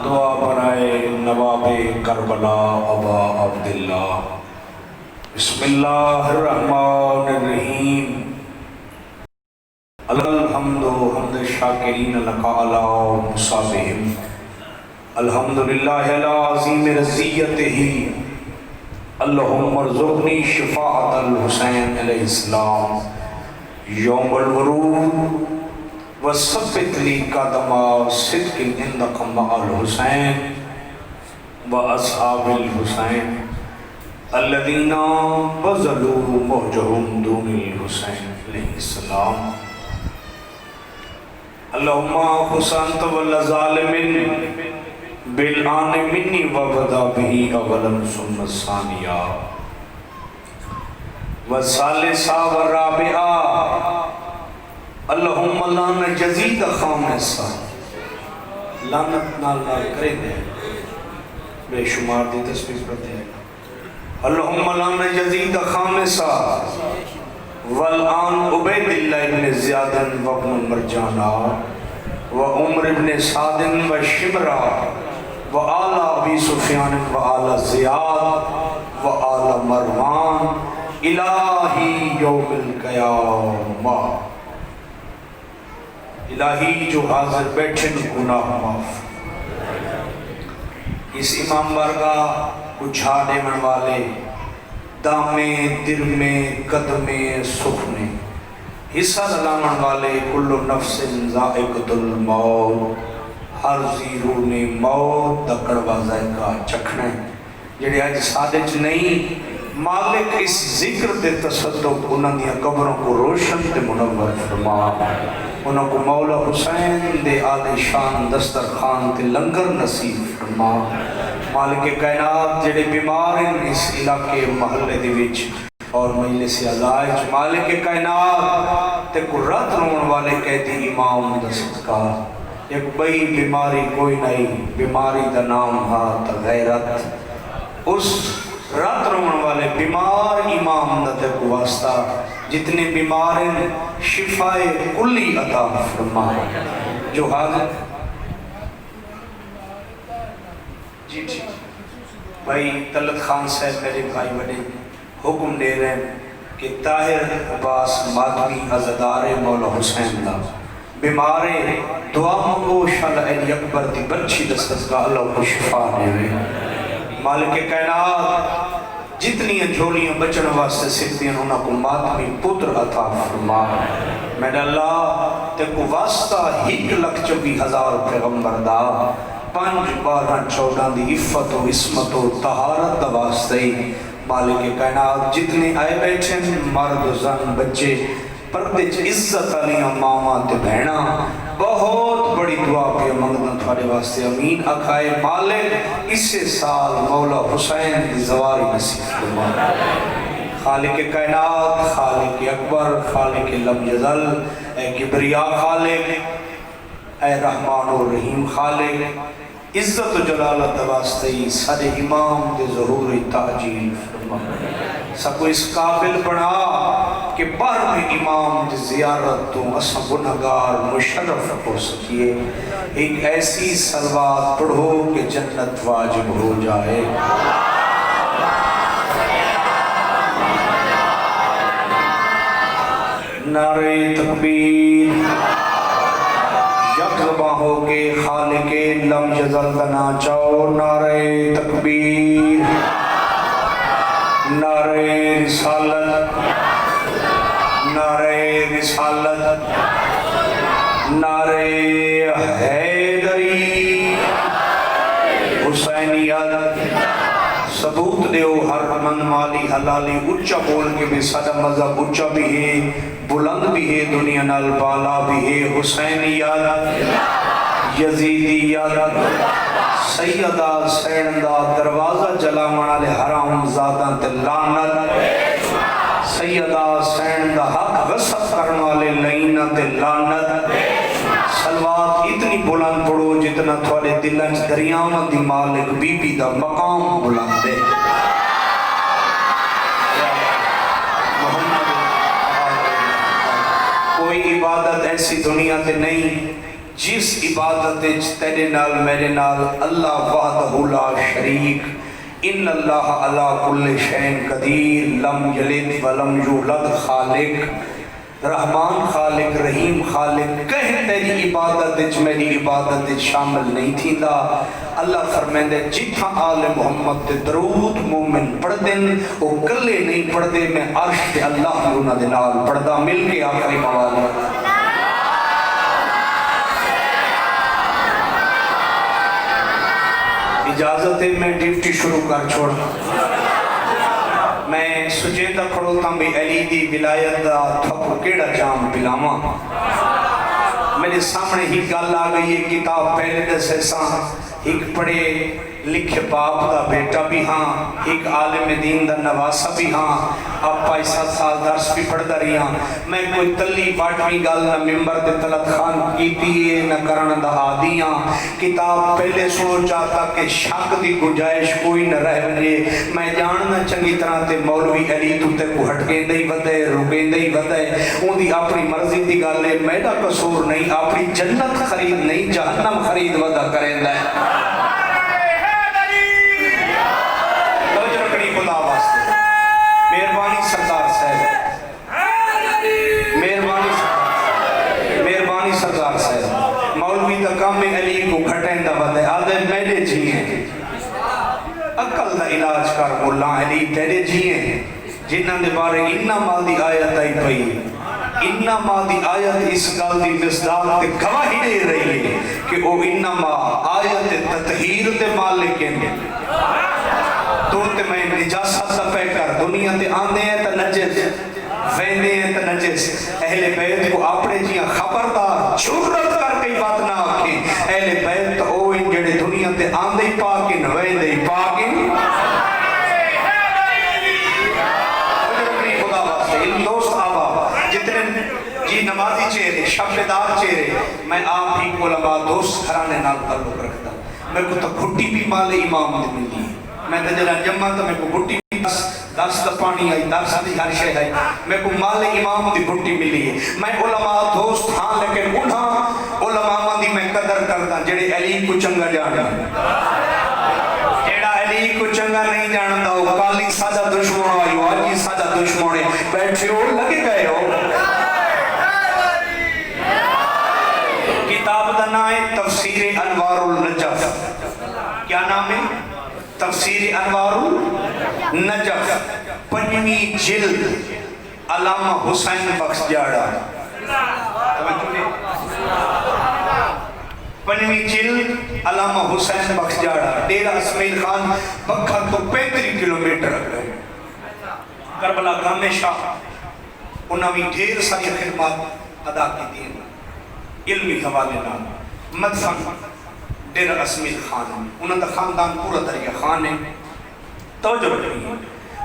دعا برائے نواب کربلا ابا عبداللہ۔ بسم اللہ الرحمن الرحیم۔ الحمد حمد شاکرین لک علی مصابہم، الحمدللہ علی عظیم رضیتہ، اللہم ارزقنی شفاعت الحسین علیہ السلام یوم الورود وثبت لی قدم صدق عندک مع الحسین واصحاب الحسین الذین بذلوا مہجہم دون الحسین علیہ السلام۔ اللہم حسنت والظالمین بالآن منی وبدا بہی اولا ثم ثانیہ والثالثہ والرابعہ۔ اللہم لعن جزید خامسہ، لعنت نال کرے دے بے شمار دی تسبیح پڑھتے ہیں۔ اللہم لعن جزید خامسہ والآن عبید اللہ ابن زیاد وابن مرجانہ وعمر ابن سعد وشمرہ وآل ابی سفیان وآل زیاد وآل مروان الہی یوم القیامہ۔ الہی جو حاضر بیٹھے گناہ معاف، اس امام بارگاہ کو چھاڑے من والے دامے درمے قدمے سخنے حصہ دلامن والے کل نفس ذائقۃ الموت، ہر زیرو نے موت دا کڑوا ذائقہ چکھنے جڑے آج سادچ نہیں۔ مالک اس ذکر دے تصدق انہاں دیا قبروں کو روشن دے منور فرما، انہاں کو مولا حسین دے آل شان دسترخوان تے لنگر نصیب فرما۔ مالک کائنات جڑے بیمار ہیں اس علاقے محلے دے وچ اور مجلس عزائج، مالک کائنات تے قرات رون والے قیدی امام دا صدقہ، ایک بئی بیماری کوئی نہیں، بیماری دا نام ہاتھ غیرت، اس رات رون والے بیمار امام دا تے کو واسطہ جتنے بیمار ہیں شفائے کلی عطا فرما۔ جو حاضر جی بھائی طلعت خان صاحب میرے بھائی بڑے حکم دے رہے ہیں کہ طاہر عباس مادنی عزدار مولا حسین دا بیمارے دعا منگو شاءاللہ علی اکبر دی بچی دستگاہ اللہ کو شفا دے رہے۔ مالک کائنات جتنی جھولیاں بچن واسطے سکتی ہیں انہاں کو ماتمی پتر عطا فرما۔ میرے اللہ تے کو واسطہ 1,24,000 پیغمبر دا 5 12 14 دی عفت و عصمت و طہارت دا واسطے۔ مالک کائنات جتنے آئے بیٹھے مرد زن بچے پردے عزت علیاں ماما تے بہنا بہت بڑی دعا پہ منگنا تھوڑے واسطے امین اکھائے۔ مالک اسے سال مولا حسین دی زواری نصیب فرما۔ خالق کائنات، خالق اکبر، خالق لم یزل، اے کبریا خالق، اے رحمان و رحیم خالق، عزت و جلالت واسطے سارے امام دے ظہور تعجیل فرما۔ سکو اس قابل بنا کہ بار میں امام دی زیارت تو اسم گنہگار مشرف ہو سکیے۔ ایک ایسی صلوات پڑھو کہ جنت واجب ہو جائے۔ نعرہ تکبیر، یک زباں ہو کے خالق لم یزل تنا چاؤ۔ نعرہ تکبیر، نعرہ رسالت، نعرہ رسالت، نعرہ حیدری، حسینیت، ثبوت دیو ہر من مالی حلالی اچھا بول کے بھی صدا مذہب اچھا بھی ہے، بلند بھی ہے، دنیا نال بالا بھی ہے۔ حسینیت، یزیدیت، سیدہ سیندہ دروازہ جلا منالے حرام زادہ تے لعنت، سیدہ سیندہ حق غصب کرنے والے لعنہ تے لعنت۔ سلوات اتنی بلند پڑھو جتنا تھوڑے دلنچ دریاں دی مالک بی بی دا مقام بلند ہے۔ کوئی عبادت ایسی دنیا تے نہیں جس عبادت تیرے نال میرے نال اللہ وحدہ لا شریک ان اللہ علی کل شیء قدیر لم یلد ولم یولد خالق رحمان خالق رحیم خالق کہہ تیری عبادت میری عبادت شامل نہیں تھیندا اللہ فرمیندے جتھاں آل محمد تے درود مومن پڑھ دین او کلے نہیں پڑھ دے میں عرش تے اللہ انہاں دے نال پڑھدا مل کے آخری موال اجازت ہے میں ڈیوٹی شروع کر چھوڑا میں سجیدہ کھڑوتا بھی علی دی ولایت دا تھپو کیڑا جام پلاواں میرے سامنے ہی گل آ گئی ہے کتاب پہلے دسے ساں ایک پڑھے لکھے باپ دا بیٹا بھی ہاں ایک عالم دین دا نواسا بھی ہاں آپ 5-7 سال درس بھی پڑھتا رہی ہاں میں کوئی تلی باٹویں گل نہ ممبر دے طلعت خان کیتی ہے نہ کرن دا عادی ہاں کتاب پہلے سنو چاہتا کہ شک دی گنجائش کوئی نہ رہ ونے میں جاننا چنگی طرح تے مولوی علی تو تے کو ہٹکیں دے ودے رکیں دے ودے اون دی اپنی مرضی دی گل ہے میرا قصور نہیں اپنی جنت خرید نہیں جہنم خرید ودا کریں دے مہربانی سردار صاحب مہربانی سردار صاحب مولوی دا کام علی کو کھٹیں دا بدے آدھے میرے جی ہیں عقل دا علاج کر مولا علی تیرے جی ہیں جنہاں دے بارے انما دی آیت آئی پئی انما دی آیت اس گل دی مصداق تے گواہی دے رہی ہے کہ او انما آیت تطہیر دے مالک ہیں دور تے میں نجاست دا پہ کر دنیا تے آندے ہیں تا نجس ویندے ہیں تا نجس اہل بیت کو اپنے جیاں خبردار جرت کر کئی بات نہ آکھیں اہل بیت تو اوہ جڑے دنیا تے آندے ہی پاکن ویندے ہی پاکن خدا واسطے ان دوست آبا جتنے جی نمازی چہرے شبدار چہرے میں آپ ہی علماء دوست گھرانے نال تعلق رکھتا میرے کو تو گھٹی بھی مال امام دے ملی میں تو جلال جمعہ تو میں کو گھٹی دس دا پانی آئی دس دی ہر شے آئی میں کو مال امام دی گھٹی ملی ہے میں علماء دوست ہاں لیکن انہاں علماء دی میں قدر کرتا جڑے علی کو چنگا جانا جڑا علی کو چنگا نہیں جانتا ہو کالی سادہ دشمن آئی ہو آجی سادہ دشمن ہے بیٹھے ہو لگے گئے ہو کتاب دا نام ہے تفسیر انوار النجف کیا نام ہے تفسیر انوار النجف پنجویں جلد علامہ حسین بخش جاڑا پنجویں جلد علامہ حسین بخش جاڑا ڈیرہ اسماعیل خان بکھا تو 35 کلومیٹر گئے کربلا گامے شاہ انہوں نے ڈھیر ساری خدمات ادا کی دیں علمی حوالے نام مدفن ڈیرہ اسماعیل خان انہوں نے خاندان پورا طریقہ خان ہے توجہ رکھی ہے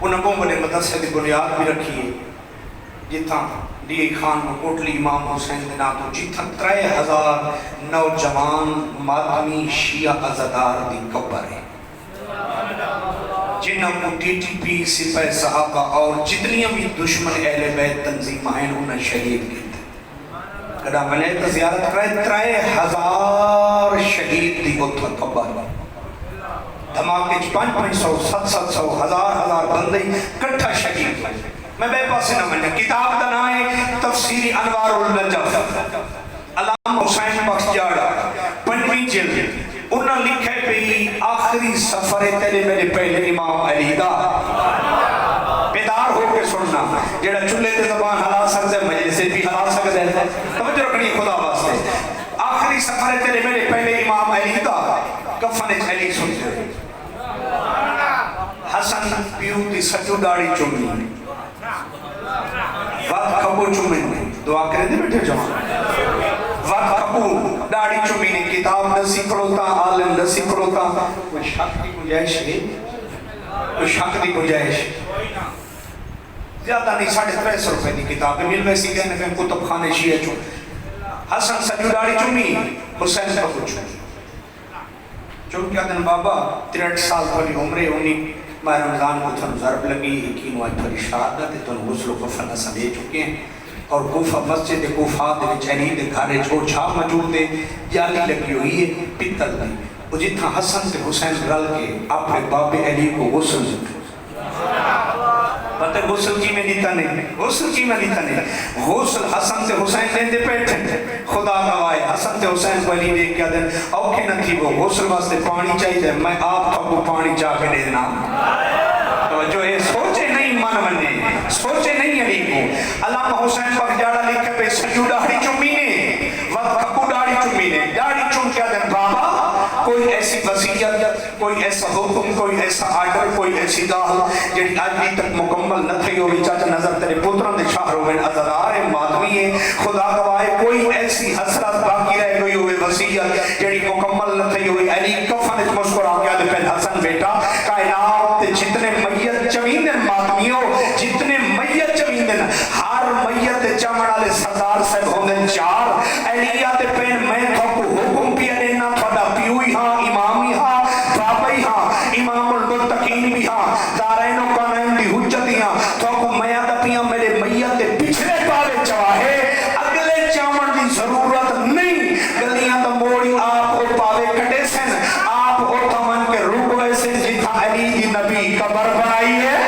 انہوں کو بڑے مدرسے کی بنیاد بھی رکھی ہے جتھاں ڈی خان کوٹلی امام حسین دے نام تو جتھاں 3000 نوجوان ماتمی شیعہ عزادار دی قبر ہے جنہوں کو ٹی ٹی پی سپاہ صحابہ اور جتنی بھی دشمن اہل بیت تنظیم ہیں انہیں شہید کیتے کدا میں نے زیارت کرے 3000 شہید دی اتھا قبر دھماکے 500 700 1000 بندے کٹھا شہید میں بے پاسے نہ منیا کتاب دا نام ہے تفسیر انوار النجف علامہ حسین بخش جاڑا پنجویں جلد انہاں لکھے پہ آخری سفر تیرے میرے پہلے امام علی دا بیدار ہو کے سننا جڑا چلے تے زبان ہلا سکتے مجلس سے بھی ہلا سکتے ہیں توجہ رکھنی خدا واسطے آخری سفر تیرے میرے پہلے امام علی دا کفن علی سنتے حسن پیو دی سچو داڑی چومی وقت کبو چومی دعا کریں دے بیٹھے جوان وقت کبو داڑی چومی نے کتاب نسی پڑھوتا عالم نسی پڑھوتا کوئی شک دی گنجائش ہے کوئی شک دی گنجائش زیادہ نہیں 350 روپے دی کتاب مل ویسی کہنے کہ کتب خانے شیعہ چون حسن سچو داڑی چومی حسین پکو چومی چون کیا دن بابا 63 سال پہلی عمرے ہونی ماہ رمضان کو تھن ضرب لگی یقین ہوئی پھر شہادت تو غسل و کفن سمجھ چکے ہیں اور کوفہ مسجد کوفہ دے وچ علی دے گھر وچ او چھا موجود ہے جالی لگی ہوئی ہے پتل دی وہ جتنا حسن تے حسین رل کے اپنے باب علی کو غسل پتہ غسل کی میں دیتا نہیں غسل کی میں دیتا نہیں غسل حسن تے حسین دین دے بیٹھے خدا گواہ حسن تے حسین کو علی دیکھ کے دن اوکے نہ تھی وہ غسل واسطے پانی چاہیے میں آپ کو پانی چاہ کے دینا جو ہے سوچے نہیں من بنے سوچے نہیں علی کو علامہ حسین پر جاڑا لکھے پہ سجو داڑھی چمینے وقت کپو داڑھی چمینے داڑھی چم کیا دن بابا کوئی ایسی وصیت کوئی ایسا حکم کوئی ایسا آرڈر کوئی ایسی گاہ جڑی آج بھی تک مکمل نہ تھی ہوئی چاچا نظر تیرے پتران دے شاہروں میں عزدار مادمی ہے خدا گواہ کوئی ایسی حسرت باقی رہ گئی ہوئی وصیت جڑی مکمل نہ تھی ہوئی علی کفن اس مسکرا گیا دے پہل حسن بیٹا کائنات جتنے میت چمیندن مادمیوں جتنے میت چمیندن ہر میت چمڑا لے سردار صاحب ہوندن چار علیہ دے پین میں تھوکو حکم پیا دینا تھوڑا پیوئی ہاں امامی ہاں بابئی ہاں امام المتقین بھی ہاں دارینوں کا نیم دی حجتیاں تھوکو میاں دپیاں میرے میت دے پچھلے پاوے چواہے اگلے چامڑ دی ضرورت نہیں گلیاں دا موڑی آپ کو پاوے کٹے سن آپ کو تمن کے روپے سے جتھا علی دی نبی قبر بنائی ہے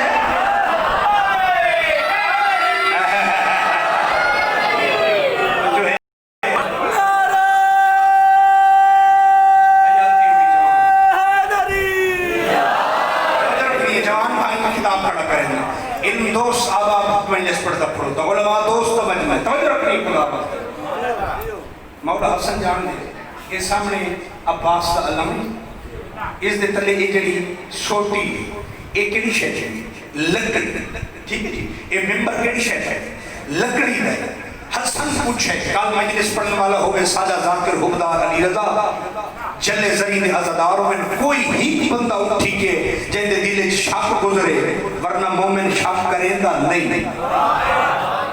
مولا حسن جان دے اس سامنے عباس دا علم اس دے تلے یہ جڑی سوٹی ایک کیڑی شے ہے لکڑی ٹھیک ہے جی یہ ممبر کیڑی شے ہے لکڑی ہے حسن پوچھے کال مجلس پڑھنے والا ہوئے سادہ ذاکر حبدار علی رضا جلے زرین عزداروں میں کوئی ہی بندہ اٹھی کے جہاں دل شک گزرے ورنہ مومن شک کرے گا نہیں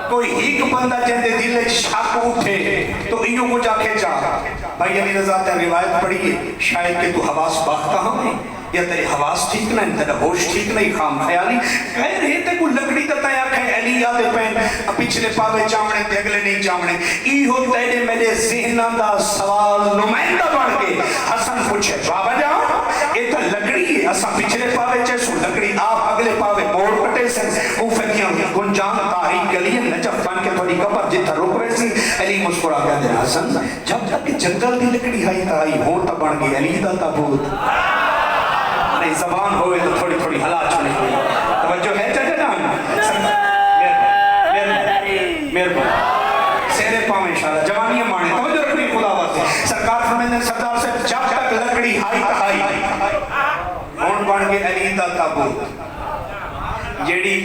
کوئی ایک بندہ جہاں دل شک اٹھے تو ایوں کو جا کے جا بھائی علی رضا تے روایت پڑھی ہے شاید کہ تو حواس باختہ ہمیں یا تیرے حواس ٹھیک نہیں تیرا ہوش ٹھیک نہیں خام خیالی کہہ رہے تھے کوئی لکڑی تا یا کہے علی آدھے پین پچھلے پاوے چامڑے تے اگلے نہیں چامڑے ای ہو تیرے میرے ذہنہ دا سوال نمائندہ بڑھ کے حسن پوچھے بابا جاؤ یہ تو لکڑی ہے اسا پچھلے پاوے چیسو لکڑی آپ اگلے پاوے موڑ کٹے سے وہ فکیاں گنجان تاریخ کے لیے نجف بن کے تھوڑی کپر جتھا رک رہے سی علی مسکرا کہتے ہیں حسن جب تک کہ جنگل دی لکڑی ہائی تائی ہون تا بن گئی علی دا تابوت نہیں زبان ہوئے تو تھوڑی تھوڑی حلا چلے ہوئی توجہ ہے چاچا جان میرے سیرے پاؤں انشاءاللہ جوانیاں مانے توجہ رکھنی خدا واسطے سرکار فرمیندے سردار سے جب تک لکڑی ہائی تائی ہون بن کے علی دا تابوت جیڑی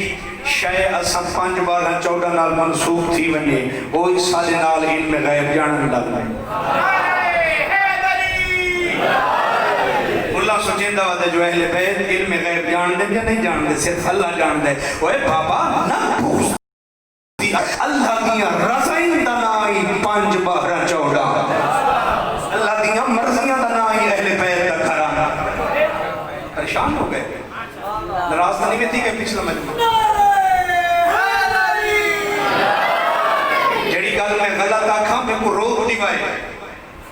شے اساں 5 بار 14 نال منسوخ تھی ونجے وہی سارے نال علم غیب جانن لگ پئے اللہ سچیندہ وعدہ جو اہل بیت علم غیب جان دے یا نہیں جان دے صرف اللہ جان دے اوے بابا نہ پوچھتی اللہ دیا رضائیں دنائی 5 بار 14 اللہ دیا مرضیاں دنائی اہل بیت دا گھرانا پریشان ہو گئے ناراض نہیں بیتی کہ پچھلا مجموعہ جڑی گل میں غلط آکھاں میں کو روک دیوائے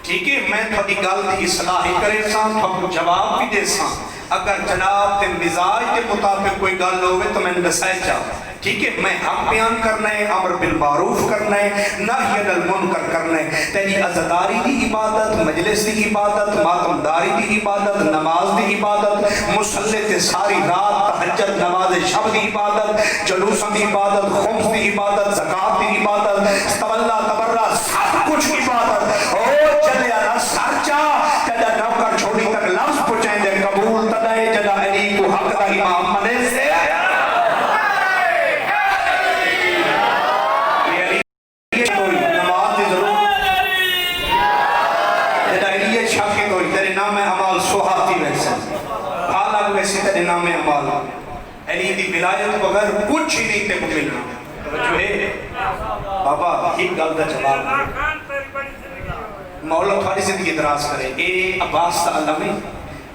ٹھیک ہے میں تھوڑی گل دی اصلاح کرے ساں تھوڑا جواب بھی دے ساں اگر جناب تے مزاج کے مطابق کوئی گل ہوئے تو میں دسائے چاہوں ٹھیک ہے میں حق بیان کرنا ہے امر بالمعروف کرنا ہے نہی عن المنکر کرنا ہے تیری عزداری دی عبادت مجلس دی عبادت ماتمداری دی عبادت نماز دی عبادت مصلی تے ساری رات تہجد نماز شب دی عبادت جلوسوں دی عبادت خمس دی عبادت زکات دی عبادت تولا تبرہ سب کچھ عبادت اور چلے آنا سرچا جدا نوکر چھوڑی تک لفظ پوچھیں دے قبول تدائے جدا علی کو حق دا امام منے سے نام عمال علی دی ولایت بغیر کچھ ہی نہیں تے کو ملنا توجہ ہے بابا ایک گل دا جواب مولا تھوڑی زندگی دراز کرے اے عباس دا علم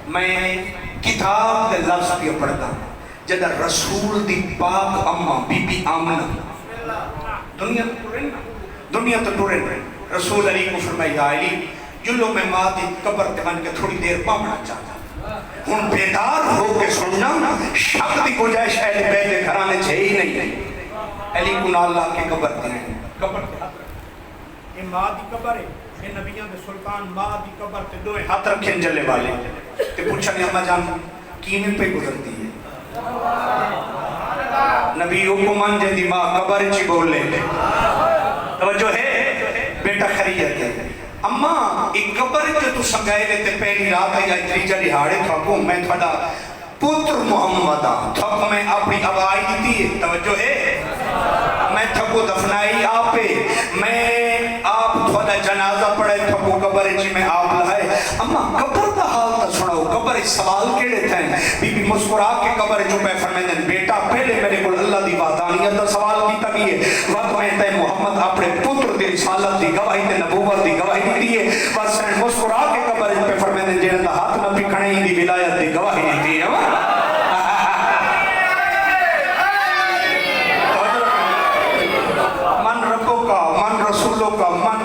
میں کتاب دے لفظ پہ پڑھتا جدہ رسول دی پاک اماں بی بی آمنہ دنیا تو ٹرن رسول علی کو فرمایا علی جلو میں ماں دی قبر تے بن کے تھوڑی دیر پاونا چاہتا ہوں بیدار ہو کے سننا شک دی گنجائش اہل بیت دے گھرانے چھے ہی نہیں علی کو اللہ کے قبر تے ہیں قبر تے ہاتھ یہ ماں دی قبر ہے یہ نبیاں دے سلطان ماں دی قبر تے دوئے ہاتھ رکھیں جلے والے تے پوچھا کہ اماں جان کینے پہ گزرتی ہے نبی حکمان جے دی ماں قبر چی بولے توجہ ہے بیٹا خریت ہے اما ایک قبر جو تو سنگائے لیتے پہلی رات ہے یا اتری جلی ہاڑے تھاکو میں تھوڑا پتر محمد ہاں تھک میں اپنی ابائی دیتی ہے توجہ ہے میں تھکو دفنائی آپ پہ میں آپ تھوڑا جنازہ پڑھے تھکو قبر جی میں آپ لائے اما قبر دا حال تا سناؤ قبر سوال کیڑے تھے بی بی مسکرا کے قبر جو پہ فرمائے بیٹا پہلے میرے کو اللہ دی وحدانیت دا سوال کی تکیے وقت میں تے محمد اپنے پتر دی رسالت دی گواہی تے نبوت دی گواہی دی ہے بس مسکرا کے قبر جو پہ فرمائے جنہاں دا ہاتھ نہ پکھنے دی ولایت دی گواہی دی ہے من رسولوں کا من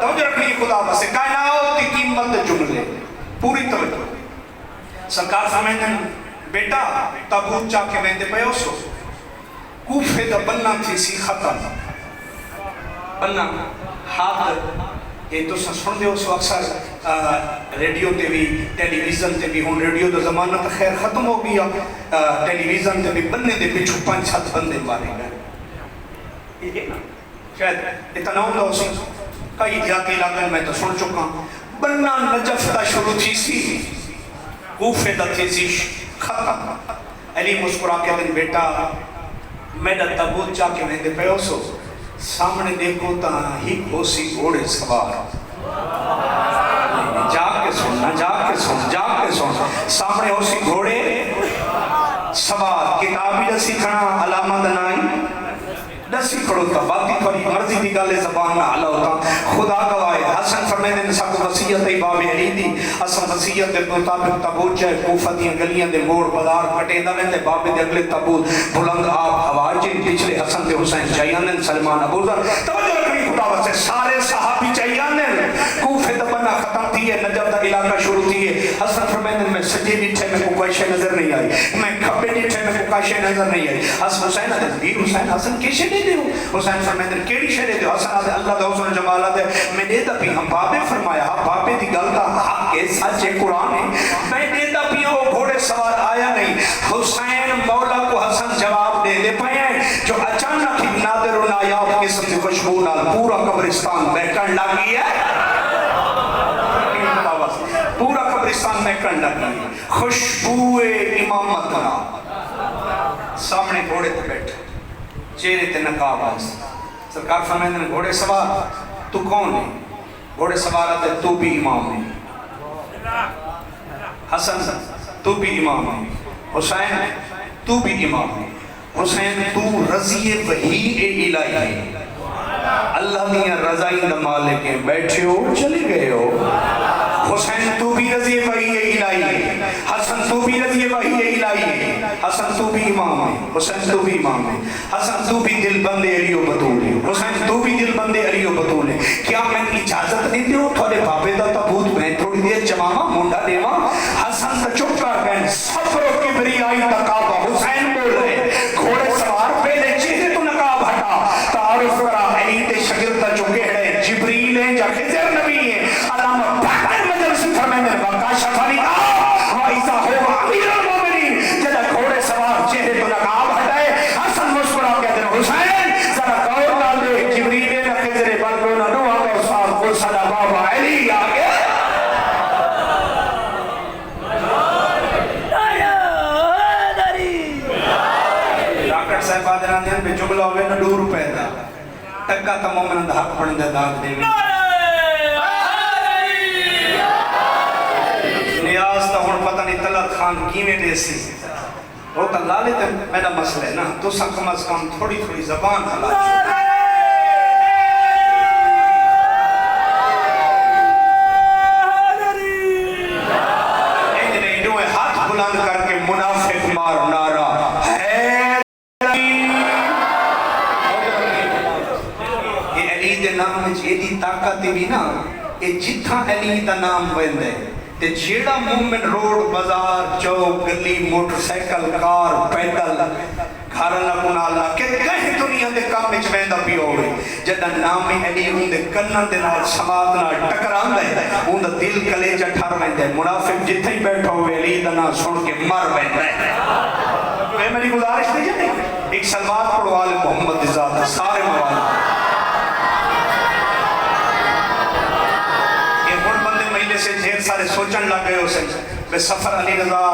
توجہ رکھنی خدا بس کائنات کی قیمت جملے پوری توجہ سرکار فرمائیں بیٹا تابوت چاہ کے میں دے پہ اسو کوفے دا بننا تھی سی ختم بننا ہاتھ یہ تو سن دے اسو اکثر ریڈیو تے بھی ٹیلی ویژن تے بھی ہون ریڈیو دا زمانہ تا خیر ختم ہو گیا ٹیلی ویژن تے بھی بننے دے پچھو 5-7 بندے مارے گئے شاید اتنا ہوں لو سی کئی دیاتی علاقے میں تو سن چکا بننا نجف تا شروع تھی سی کوفے دا تیزی ختم علی مسکرا کے دن بیٹا میڈا تابوت چاہ کے میں دے پہ اسو سامنے دیکھو تا ہی گھوسی گھوڑے سوار جا کے سن سامنے ہوسی گھوڑے سوار کتابی رسی کھنا علامہ دنائی دسی کھڑو تا باتی تھوڑی مرضی دی گالے زبان میں علا ہوتا خدا گوائے حسن فرمائے دن ساکو وسیعت باب علی دی حسن وسیعت مطابق تابوت چاہے کوفہ دیاں گلیاں دے موڑ بازار کٹے دا میں دے باب دے اگلے تابوت بلند آپ ہوائی جن پچھلے حسن دے حسین چاہیانن سلمان ابو ذر توجہ رکھنی خدا واسے سارے صحابی چاہیانن کوفے دا بنا ختم تھی ہے نجف دا علاقہ شروع تھی ہے حسن فرمائے دن میں سجے نیٹھے میں کو کوئی شے نظر نہیں آئی میں کھپے نیٹھے میں کو کوئی شے نظر نہیں آئی حسن حسین دے بیر حسین حسن کی شے دے حسین فرمائے دن کیڑی شے دے حسن آدھے اللہ دا حسن جمالہ دے میں دیتا بھی ہم بابے فرمایا بابے دی گل کا حق کے سچے قرآن ہے میں دیتا بھی وہ گھوڑے سوار آیا نہیں حسین مولا کو حسن جواب دے دے پائے جو اچانک ہی نادر و نایاب قسم سے خوشبو نال پورا قبرستان بہکن لگی ہے پورا قبرستان بہکن لگی ہے خوشبو امامت کا سامنے گھوڑے تے بیٹھے چہرے تے نقاب ہے سرکار فرمائے دن گھوڑے سوار تو کون ہے گھوڑے سوار آتے تو بھی امام ہے حسن تو بھی امام ہے حسین تو بھی امام ہے حسین تو رضی وحی الہی ہے اللہ دیاں رضائی دا مالک ہیں بیٹھے ہو چلے گئے ہو حسین تو بھی رضی وحی الہی ہے حسن تو بھی رضی وحی الہی ہے حسن تو بھی امام ہے حسین تو بھی امام ہے حسن تو بھی دل بندے علی و بطول ہے حسین تو بھی دل بندے علی و بطول ہے کیا میں اجازت دیتے ہو تھوڑے بابے دا تابوت میں تھوڑی دیر جماما مونڈا دیوا حسن تا چپ کر گئے صبر و کبریائی تقابہ حسین بول رہے گھوڑے سوار پہلے چہرے تو نقاب ہٹا تعارف کرا علی تے شگردہ چکے ہیں جبریل ہیں یا خضر نبی ہیں علامہ بہتر مجلس فرمائے میں وقا شفاری وائزہ ہوا امیر المومنین جدہ گھوڑے سوار چہرے تو نقاب ہٹائے حسن مسکرا کہتے ہیں حسین ذرا قول ڈال دے جبریل یا خضر بلکونہ نو آگا استاد کو صدا بابا علی آگے صاحب آدھران دین پہ جملہ ہوئے نہ 2 روپے دا ٹکا تا مومن دا حق پڑھن دے داغ دے نیاز تا ہون پتہ نہیں طلعت خان کیویں دے سی وہ تا لالے تے میرا مسئلہ ہے نا تو سا کم از کم تھوڑی تھوڑی زبان حلا چھو ہاتھ بلند کر کے منافق مار نارا ہے نام ویندے تے جیڑا مومن روڈ بازار چوک گلی موٹر سائیکل کار پیدل گھر لگنا اللہ کہ کہیں دنیا دے کام وچ ویندا پیو ہوئے جدا نام علی اون دے کنن دے نال سماعت نال ٹکراندا ہے اون دا دل کلیجہ ٹھر ویندا ہے منافق جتھے ہی بیٹھا ہوئے علی دا نام سن کے مر ویندا ہے میں میری گزارش نہیں جانے ایک سلوات پڑھو آل محمد دی ذات سارے موالد سے ڈھیر سارے سوچن لگ گئے اسے بے سفر علی رضا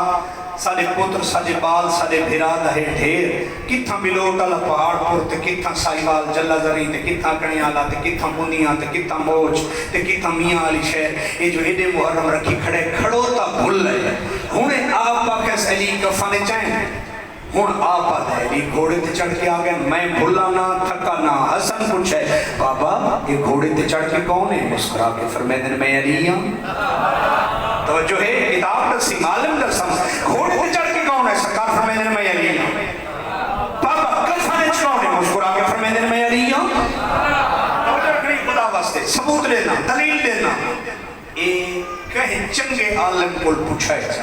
سارے پتر سارے بال سارے بھیرا دہے ڈھیر کتھاں بلوٹ اللہ پہاڑ پر تے کتھاں سائیوال جلہ زری تے کتھاں کنیالا تے کتھاں منیاں تے کتھاں موج تے کتھاں میاں علی شہر یہ جو ایڈے محرم رکھی کھڑے کھڑو تا بھول لے ہونے آپ پاکس علی کفانے چاہیں ہون آپا دے علی گھوڑے تے چڑھ کے آگئے میں بھولا نہ تھکا نہ حسن پوچھے بابا یہ گھوڑے تے چڑھ کے کون ہے مسکرا کے فرمائے دن میں علی ہوں توجہ ہے کتاب درسی معلم درسم گھوڑے تے چڑھ کے کون ہے سرکار فرمائے دن میں علی ہوں بابا کفانے کون ہے مسکرا کے فرمائے دن میں علی ہوں توجہ رکھنی خدا واسطے ثبوت لینا دلیل دینا اے کہیں چنگے عالم کو پوچھا ہے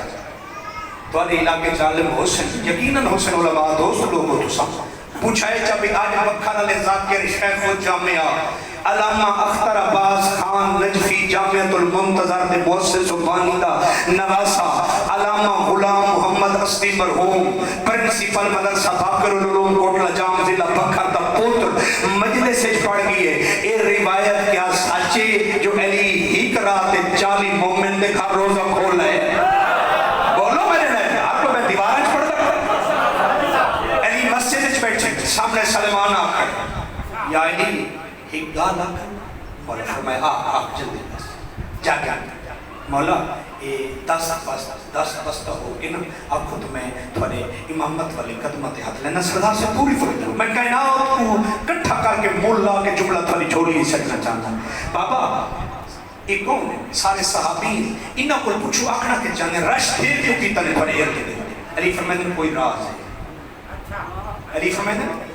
تو آنے علاقے عالم حسن یقیناً حسن علماء دوست لوگوں تو سا پوچھائے جب آج وقت لے ذاکر شیخ و جامعہ علامہ اختر عباس خان نجفی جامعۃ المنتظر دے مؤسس و بانی دا نواسا علامہ غلام محمد اصلی مرحوم پرنسپل مدرسہ باقر العلوم کوٹلہ جام ضلع بکھر دا پوتر مجلس سے پڑھ گئی ہے اے روایت کیا سچے جو علی ہی کراتے 40 مومن دے کھا روزہ کھول ہے سامنے سلمان آکر یا علی ایک گال آکر مولا فرمائے آکھ جلدی بس جا گیا مولا 10 بستا ہو گئے نا اب خود میں تھوڑے امامت والے قدمت ہاتھ لینا سردار سے پوری فرق میں کائنات کو کٹھا کر کے مولا کے جملہ تھوڑی چھوڑی ہی سکنا چاہتا بابا ایک کون ہے سارے صحابین انہا کو پوچھو آکھنا کے جانے رش دیر جو کی تنے تھوڑے ارد دے علی فرمائے دن کوئی راز ہے علی فرمائے دن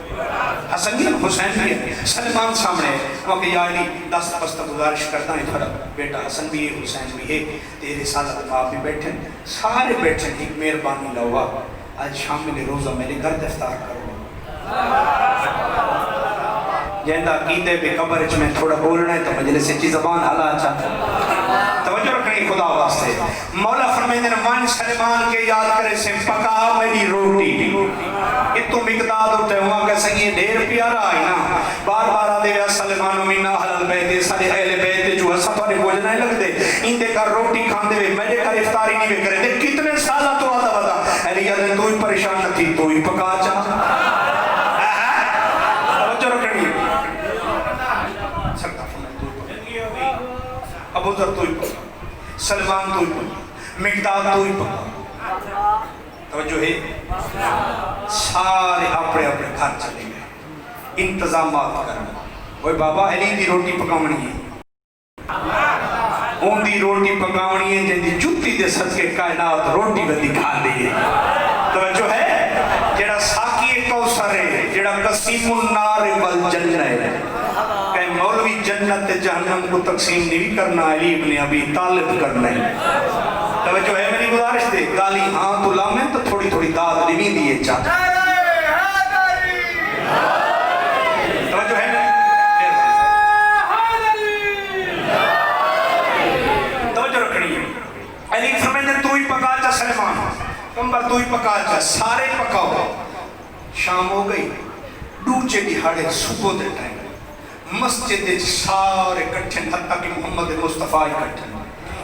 حسن بھی حسین بھی ہے سلمان سامنے وہ کہ یا علی 10 بستہ گزارش کرتا ہے تھوڑا بیٹا حسن بھی ہے حسین بھی ہے تیرے سالت آپ بھی بیٹھیں سارے بیٹھیں ایک مہربانی لہوا آج شام میں روزہ میرے گھر دفتار کرو جہندہ عقیدے بے قبر اچھ میں تھوڑا بولنا ہے تو مجلس اچھی زبان حالا چاہتا توجہ رکھنی خدا واسطے مولا فرمائے دن من سلمان کے یاد کرے سے پکا میری روٹی اتو مقداد ہوتے ہوا کہ سنگی ڈھیر پیارا آئی نا بار بار آدھے ویا سلمانو منا حلال بیدے سارے اہل بیدے جو ایسا پانے بوجھنا ہی لگ دے ان دے کر روٹی کھان دے میرے کر افطاری نہیں کرے دے کتنے سالہ تو آدھا بدا علی یادن تو ہی پریشان نہ تھی تو ہی پکا چاہ توجہ رکھنی ابو ذر تو ہی پکا سلمان تو ہی پکا مقداد تو ہی پکا توجہ ہے سارے اپنے اپنے گھر چلے گئے انتظامات کرنا وہ بابا علی دی روٹی پکاونی ہے اون دی روٹی پکاونی ہے جن دی جتی دے صدقے کائنات روٹی بدی کھا دی ہے توجہ ہے جڑا ساکی کوثر ہے جڑا قسیم النار والجنہ ہے کہ مولوی جنت جہنم کو تقسیم نہیں کرنا علی ابن ابی طالب کرنا ہے توجہ ہے میری گزارش دے گالی ہاں تو لامیں تو تھوڑی تھوڑی داد نہیں دیئے چاہتا توجہ ہے توجہ رکھنی ہے علی فرمائے تو ہی پکا چا سلمان کمبر تو ہی پکا چا سارے پکاؤ شام ہو گئی ڈوچے دہاڑے صبح دے ٹائم مسجد سارے کٹھن حتیٰ کہ محمد مصطفیٰ کٹھن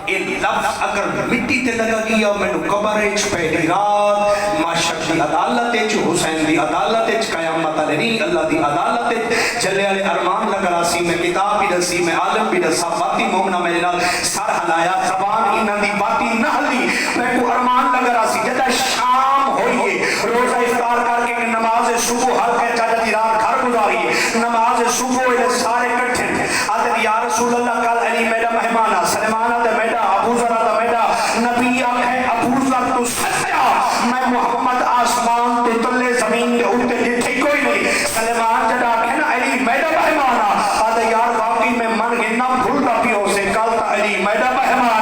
ان لفظ اگر مٹی تے لگا گیا میں نو قبر اچ پہلی رات معاشق دی عدالت اچ حسین دی عدالت اچ قیامت علی اللہ دی عدالت اچ جلے علی ارمان لگا راسی میں کتاب بھی رسی میں عالم بھی رسا باتی مومنہ میں جنال سر ہلایا زبان انہ دی باتی نہ ہلی میں کو ارمان لگا راسی جدہ شام ہوئیے روزہ افطار کر کے نماز صبح حل کے چاچا دی رات گھر گزاری نماز صبح ہوئے سارے کٹھن آدھر یا رسول اللہ کل علی میرا مہمانہ سلمانہ دے میرا ابو ذر دا بیٹا نبی آکھے ابو ذر تو سچا میں محمد آسمان تو تلے زمین دے اٹھتے جتھے کوئی نہیں سلمان جڑا آکھے نا علی میرا مہمانہ آدھے یار واقعی میں من گنا بھولتا پیو سے کلتا علی میرا مہمان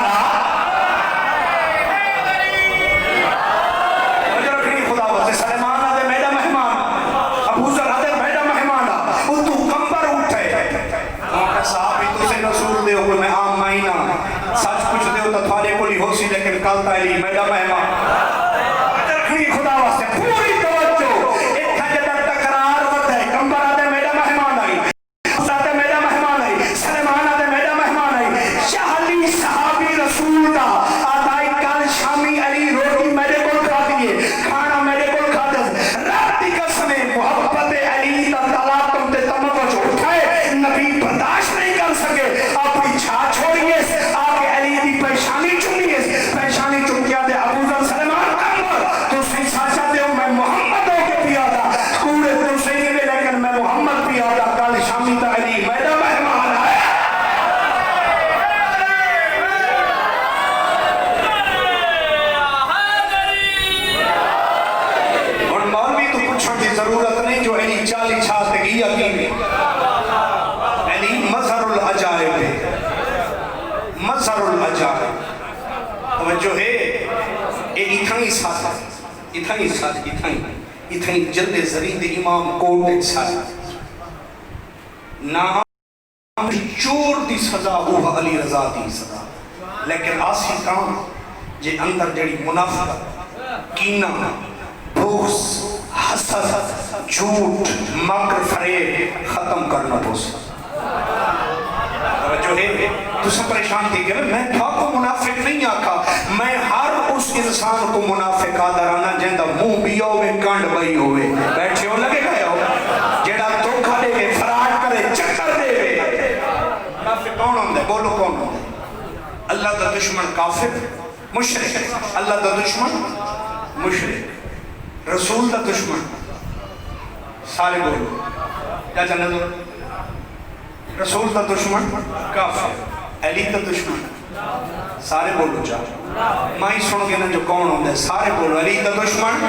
توجہ تو تھوڑے کو ہو سی لیکن کل تائلی میڈا مہمان رکھنی خدا واسطے پوری توجہ ایک جدہ تقرار وقت ہے کمبر آدھے میڈا مہمان آئی آدھے میڈا مہمان آئی سلمان آدھے میڈا مہمان آئی شاہلی صحابی رسول دا آدھائی کال شامی علی روٹی میرے کو کھا دیئے کھانا میرے کو کھا دے راتی قسمیں محبت علی دا طلاق تم تے تمکو جو اٹھائے نبی برداشت نہیں کر سکے اپنی چھا چھوڑیے آگے علی دی پیشانی چمیے پیشانی چمکیا دے ابو ذر سلمان کمبر تو صحیح ساتھ دے میں محمد ہو کے پیا دا کوڑے تو صحیح دے لیکن میں محمد پیا دا کال شامی دا علی میڈا مہمان آیا اور مولوی تو پوچھنے کی ضرورت نہیں جو علی چالی چھاتے گی یقینی علی مظہر العجائب ہے مظہر العجائب توجہ ہے اے اتھائی ساتھ اتھائی جلد زرین دے امام کوٹ ساتھ نام چور دی سزا وہ علی رضا دی سزا لیکن آسی کام جے اندر جڑی منافقت کینہ بغض حسد جھوٹ مکر فریب ختم کرنا پوس جو ہے تو سب پریشان تھی کہ میں کو منافق نہیں آکھا میں ہر اس انسان کو منافق آدھرانا جہاں منہ بھی ہوئے کانڈ بھائی ہوئے بیٹھے ہو لگے گئے ہو جیڑا دھوکھا دے گئے فراڈ کرے چکر دے گئے منافق کون ہوندے بولو کون ہوندے اللہ دا دشمن کافر مشرک اللہ دا دشمن مشرک رسول دا دشمن سارے بولو کیا چاہنے دو رسول دا دشمن کافر علی دا دشمن سارے بولو چاہو ماں ہی سنو گے نا جو کون ہوندے سارے بولو علی دا دشمن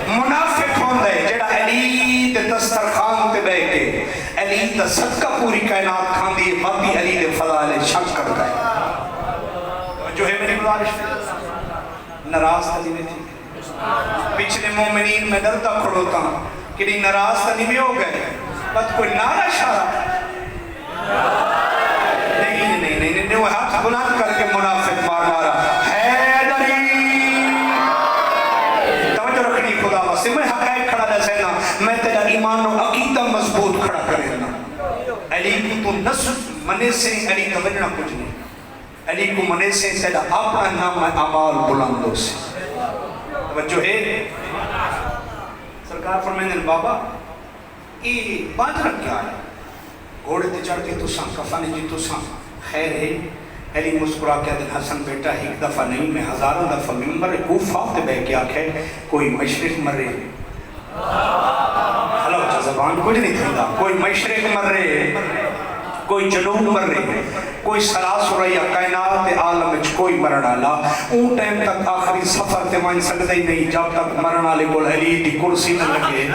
منافق ہوندے جڑا علی دے دسترخوان تے بے کے علی دا صدقہ پوری کائنات کھان دی باقی علی دے فضائل شک کر گئے جو ہے میری گزارش ناراض تلی میں تھی پچھلے مومنین میں ڈرتا کھڑوتا کہ نہیں ناراض تلی میں ہو گئے بس کوئی نعرہ شارہ نہیں وہ ہاتھ بلند کر کے منافق مارا حیدری توجہ رکھنی خدا واسطے میں حقائق کھڑا دے سینا میں تیرا ایمان و عقیدہ مضبوط کھڑا کرے نا علی کو تو نصف منے سے علی کا بننا کچھ نہیں علی کو منے سے تیرا اپنا نام اعمال بلندوں سے توجہ ہے سرکار فرمائیں دن بابا یہ بات رکھ کیا ہے گھوڑے تے چڑھ کے تو سان کفانے جی تو سان خیر ہے علی مسکرا کے دن حسن بیٹا ایک دفعہ نہیں میں ہزاروں دفعہ ممبر کوفہ تے بے کے آکھے کوئی مشرق مر رہے حلو اچھا زبان کچھ نہیں تھا کوئی مشرق مر رہے کوئی جنوب مر رہے کوئی سراسر یا کائنات عالم وچ کوئی مرنا لا اون ٹائم تک آخری سفر تے مان سکدا ہی نہیں جب تک مرنا لے کول علی دی کرسی نہ لگے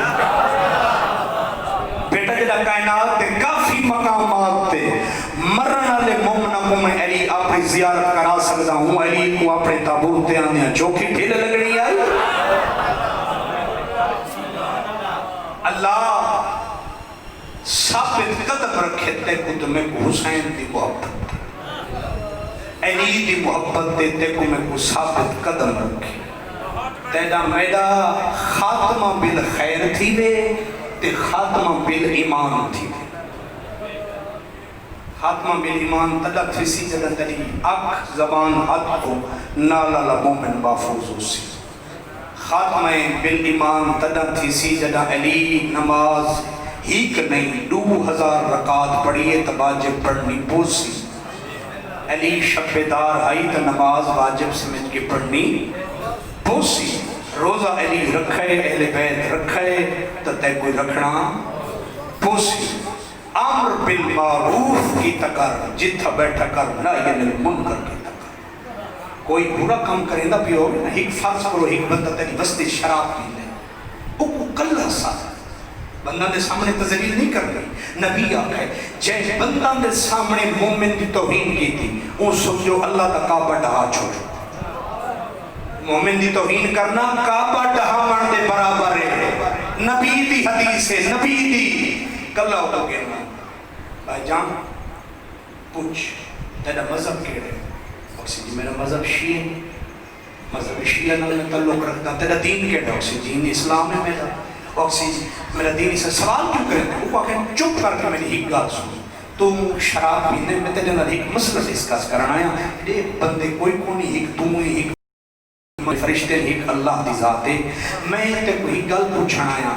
بیٹا جڑا کائنات تے کافی مقامات تے مرنا لے مومنہ کو میں علی اپنی زیارت کرا سکتا ہوں علی کو اپنے تابوت تے آنے چوکی ڈھیل لگنی آئی اللہ ثابت قدم رکھے تے کو تمہیں کو حسین دی محبت علی دی محبت تے تے کو میں کو ثابت قدم رکھے تیدا میڈا خاتمہ بالخیر تھی وے تے خاتمہ بالایمان تھی وے خاتمہ بالایمان تدا تھیسی جدہ تلی اک زبان حد کو نالا مومن محفوظ ہو سی خاتمہ بالایمان تدا تھیسی جدہ علی نماز ہیک نہیں 2000 رکعت پڑھیے تباجب پڑھنی پوسی علی شب دار آئی تا نماز واجب سمجھ کے پڑھنی پوسی روزہ علی رکھے اہل بیت رکھے تا تے کوئی رکھنا پوسی امر بالمعروف کی تکر جتھا بیٹھا کر نائین المنکر کی تکر کوئی برا کام کریں دا بھی ہوگی نا ایک فرض کرو ایک بندہ تیری بستی شراب پی لے او کلہ ساتھ بندہ دے سامنے تذلیل نہیں کر رہی نبی آکھے جے بندہ دے سامنے مومن دی توہین کی تھی اون سمجھو اللہ دا کعبہ ڈہا چھوڑو مومن دی توہین کرنا کعبہ ڈہا من دے برابر ہے نبی دی حدیث ہے نبی دی کلہ ہو گئے بھائی جان پوچھ تیرا مذہب کیڑے جی میرا مذہب شیعہ، مذہب شیعہ نال میں تعلق رکھتا، تیرا دین کیڑا؟ دین اسلام ہے میرا۔ جی میرا دین سے سوال کیوں کرے؟ وہ کہ چپ کر کے میری ایک گل سن، تو شراب پینے میں تیرے نال ایک مسئلہ ڈسکس کرنا آیا، یہ بندے کوئی کونی، ایک تو ایک فرشتے ایک اللہ دی ذات ہے، میں تے کوئی گل پوچھنا آیا،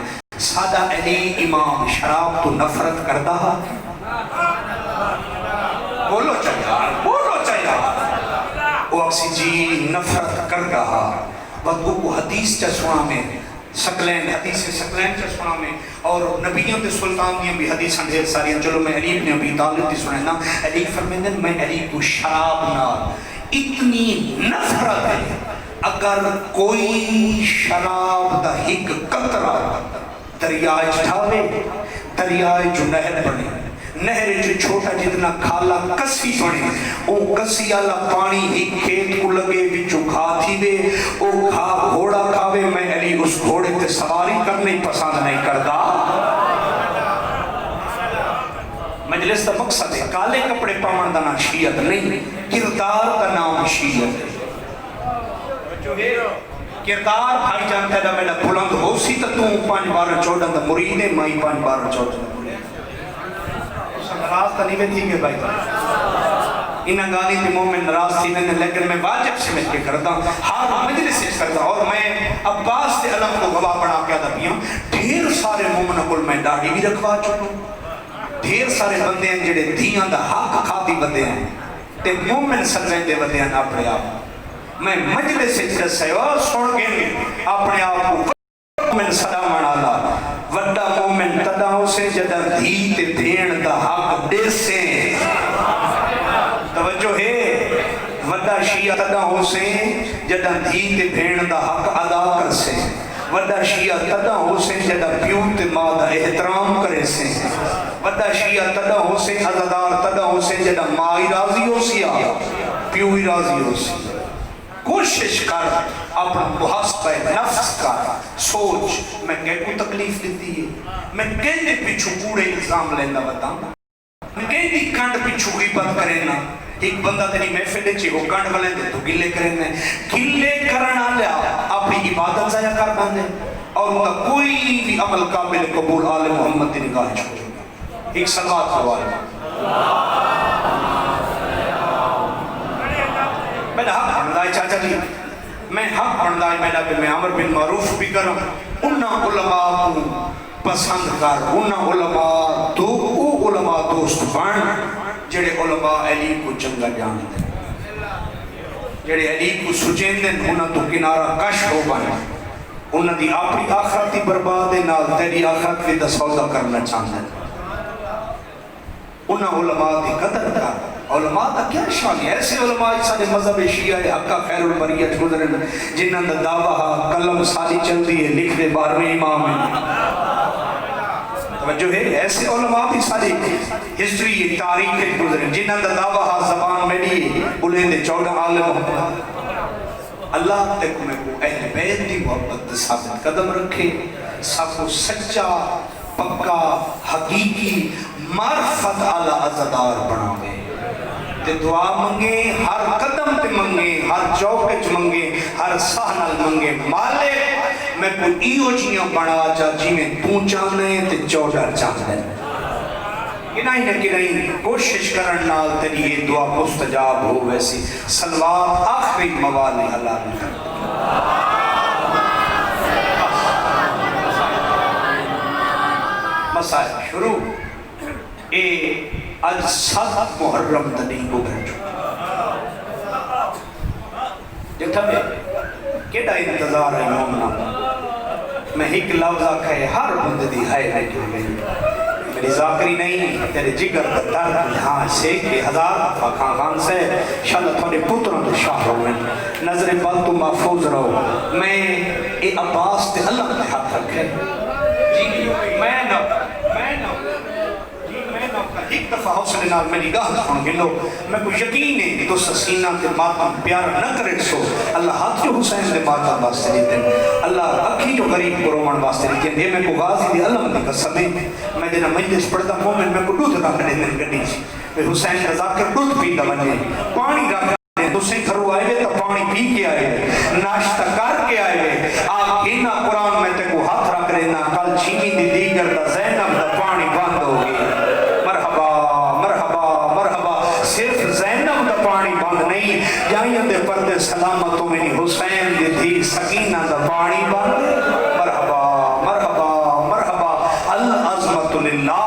سادہ علی امام شراب تو نفرت کرتا ہے؟ بولو چاہیے، بولو چاہیے۔ وہ اکسی جی نفرت کر رہا، وقت کو حدیث چا سنا میں، سکلین حدیث سکلین چا سنا میں، اور نبیوں تے سلطان دیاں بھی حدیث ڈھیر ساری، چلو میں علی ابن ابی طالب دی سننا، علی فرمیندے میں علی کو شراب نال اتنی نفرت ہے، اگر کوئی شراب دا ایک قطرہ دریائے چڑھاوے، دریائے جو نہر بنے، نہر جو چھوٹا جتنا کھالا کسی بنے، او کسی اللہ پانی ایک کھیت کو لگے بچو کھا تھی وے، او کھا گھوڑا کھاوے، میں علی اس گھوڑے تے سواری کرنے پسند نہیں کردا۔ مجلس دا مقصد ہے کالے کپڑے پاون دا نام شیعت نہیں، کردار دا نام شیعت ہے۔ کردار بھائی جانتا ہے میرا بلند ہو سی تو تم 5 بار چوڑن دا مرید ہے، میں 5 بار چوڑن دا مرید ہے۔ اس نراز تا نہیں میں تھی گے بھائی جانتا، انہاں گانی تے مومن نراز تھی میں، لیکن میں واجب سمجھ کے کرتا ہوں، ہر مجلس سے کرتا ہوں، اور میں عباس تے علم کو گواہ بنا کے آدھا بھی ہوں، ڈھیر سارے مومن کل میں داڑھی بھی رکھوا چکا ہوں، ڈھیر سارے بندے ہیں جڑے دھیاں دا حق کھاتی بندے ہیں، تے مومن سجدے دے بندے ہیں اپنے آپ۔ میں مجلس سے سیوا سن کے اپنے آپ کو مومن صدا منالا، وڈا مومن تدا اسے جدا دھی تے دین دا حق دے سے، توجہ ہے، وڈا شیعہ تدا اسے جدا دھی تے دین دا حق ادا کر سے، وڈا شیعہ تدا اسے جدا پیو تے ماں دا احترام کرے سے، وڈا شیعہ تدا اسے عزدار تدا اسے جدا ماں ہی راضی ہو سی آ پیو ہی راضی ہو سی۔ کوشش کر اپنا محاسبہ نفس کا سوچ، میں کہہ کو تکلیف دیتی ہے، میں کہہ دے پچھو پورے الزام لینا بتاؤں، میں کہہ دی کانڈ پچھو غیبت کرنا، ایک بندہ تیری محفل چے وہ کانڈ والے دے تو گلے کرنے، گلے کرنا لیا اپنی عبادت ضائع کر باندے، اور ان کا کوئی بھی عمل قابل قبول آل محمد دی نگاہ چھوڑ۔ ایک صلوات حوالہ میں حق بندائی چاچا جی، میں حق بندائی میں عمر بن معروف بھی کروں، انہاں علماء کو پسند کر، انہاں علماء تو او علماء دوست بن جڑے علماء علی کو چنگا جان دیں، جڑے علی کو سجین دیں، انہاں تو کنارہ کش ہو بن، انہاں دی اپنی آخرتی برباد نال تیری آخرت بھی دا سودا کرنا چاہتے ہیں، انہاں علماء دی قدر کر۔ علماء دا کیا شان ہے؟ ایسے علماء سارے مذہب شیعہ حقہ خیر البریت گزرن جنہاں دا دعویٰ قلم ساری چلتی ہے، لکھ دے 12ویں امام ہیں، توجہ ہے، ایسے علماء بھی ساری ہسٹری تاریخ گزرن جنہاں دا دعویٰ زبان میں نہیں بلیں دے 14 عالم اللہ تک میں کو اہل بیت دی محبت ثابت قدم رکھے، سب کو سچا پکا حقیقی معرفت اعلی عزدار بناوے، تے دعا منگے، ہر قدم تے منگے، ہر چوکچ منگے، ہر سہنل منگے، مالک میں کوئی ایو جیوں بنا جا جی میں تو چاہنے تے 14 چاہنے، کنائی نہ کنائی کوشش کرن نال تیری یہ دعا مستجاب ہو۔ ویسی صلوات آخری موالی حلال کر مسائل شروع۔ اے آج 7 محرم تنی کو بھیجو جتھا میں کیڑا انتظار ہے مومنا، میں ایک لفظہ کہے ہر بند دی ہائے نکل گئی، میری ذاکری نہیں تیرے جگر کا درد یہاں سے کہ 1000 دفعہ خان سے شاید تھوڑے پتروں تو شاہ ہوئے، نظر بل تو محفوظ رہو، میں اے عباس تے اللہ تے ہاتھ رکھے، جی میں نہ ایک دفعہ حوصلے نال میں نگاہ سن گلو، میں کو یقین ہے کہ تو سینہ تے ماتم پیار نہ کرے سو اللہ ہاتھ جو حسین دے ماتم واسطے دیتے ہیں، اللہ اکھی جو غریب کو رومن واسطے دیتے ہیں، میں کو غازی دی علم دی قسم ہے، میں دینا مجلس پڑھتا مومن میں کو دودھ رکھ دے دن گڈی سی، میں حسین رضا کے دودھ پیتا بنے، پانی رکھ دے تسی گھروں آئے ہوئے تو پانی پی کے آئے ہوئے، ناشتہ کر کے آئے ہوئے، آپ اینا قرآن میں تے کو ہاتھ رکھ لینا کل چھیمی دی دیگر دا زینب دا پانی بند ہوگی۔ مرحبا مرحبا مرحبا، صرف زینب دا پانی بند نہیں، جائیں دے پردے سلامتوں میں حسین دی تھی سکینہ دا پانی بند۔ مرحبا مرحبا مرحبا، العظمت للہ،